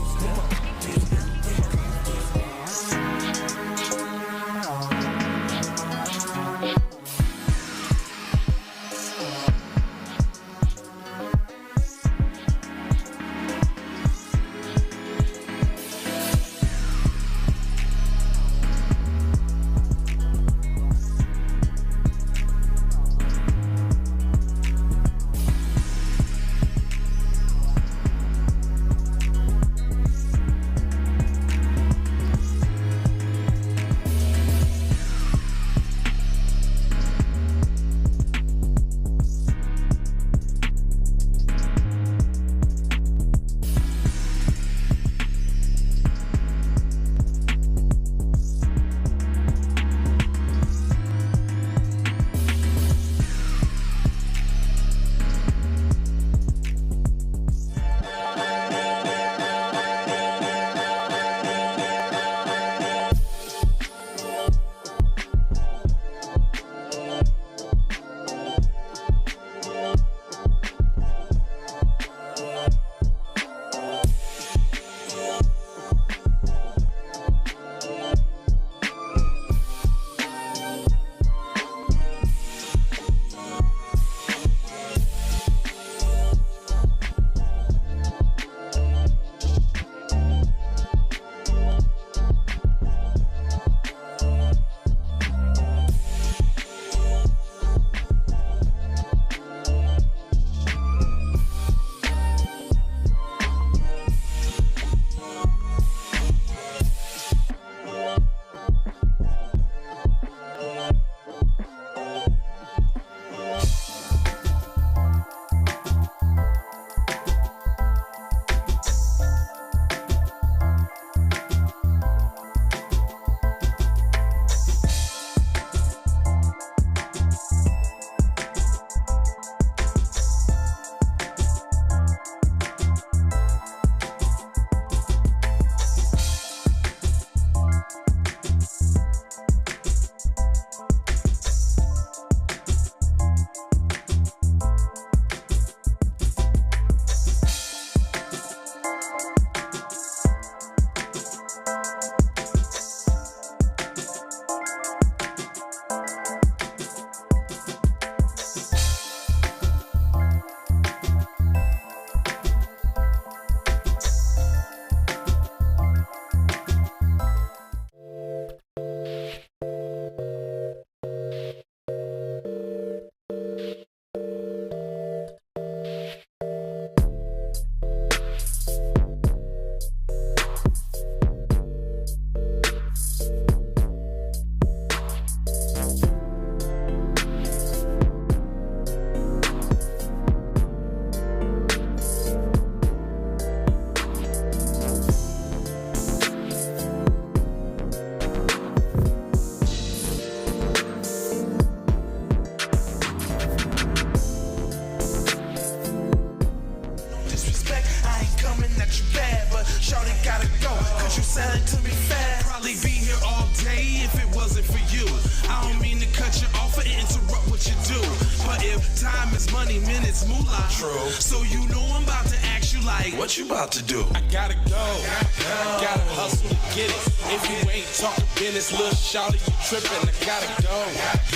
wasn't for you. I don't mean to cut you off or interrupt what you do, but if Time is money, minutes moolah. True. So you know I'm about to ask you like, What you about to do? I gotta go. I gotta hustle to get it. If you ain't talking business, little shawty, you trippin'. I gotta go.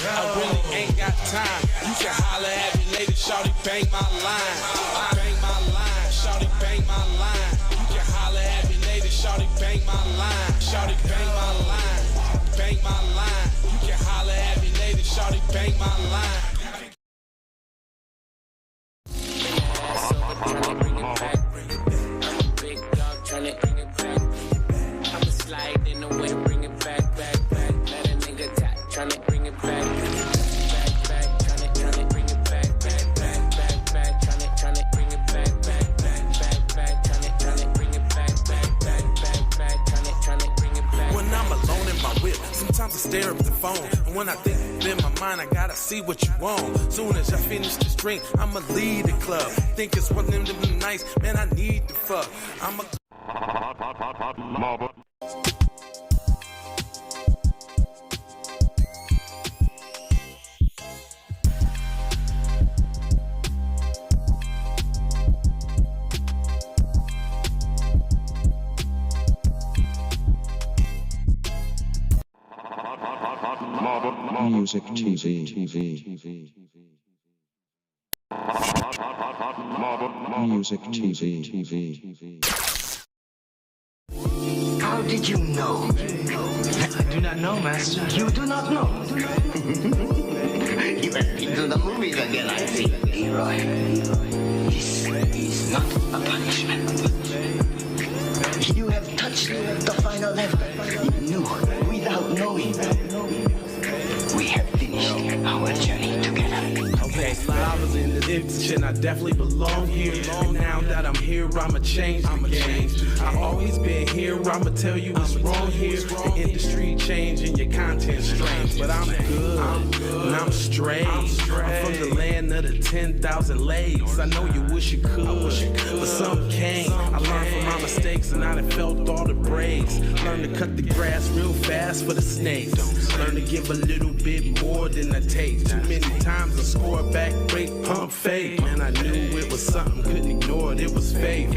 I really ain't got time. You can holler at me later, shawty, bang my line. Bang my line, shawty, bang my line. You can holler at me later, shawty, bang my line. Shawty, bang my line. Bang my line. You can holler at me later, shawty, bang my line. Sometimes I stare at the phone, and when I think in my mind, I gotta see what you want. Soon as I finish this drink, I'ma leave the club. Think it's one of them nights, man, I need to fuck. I'm a Music TV. Music TV. How did you know? I do not know, Master. You do not know. You have been to the movies again, I see. Leroy, this is not a punishment. You have touched the final level. You knew without knowing. We have finished our journey together. Okay, I was in the ditch and I definitely belong here. And now that I'm here, I'ma change the game. I've always been here, I'ma tell you what's wrong here. The industry changing, your content strange. But I'm good, and I'm straight. I'm from the land of the 10,000 legs. I know you wish you could, but some can't. I learned from my mistakes and I done felt all the breaks. Learn to cut the grass real fast for the snakes. Learn to give a little bit more than I take. Too many times I score back, break, pump, fake. Man, I knew it was something, couldn't ignore it, it was faith.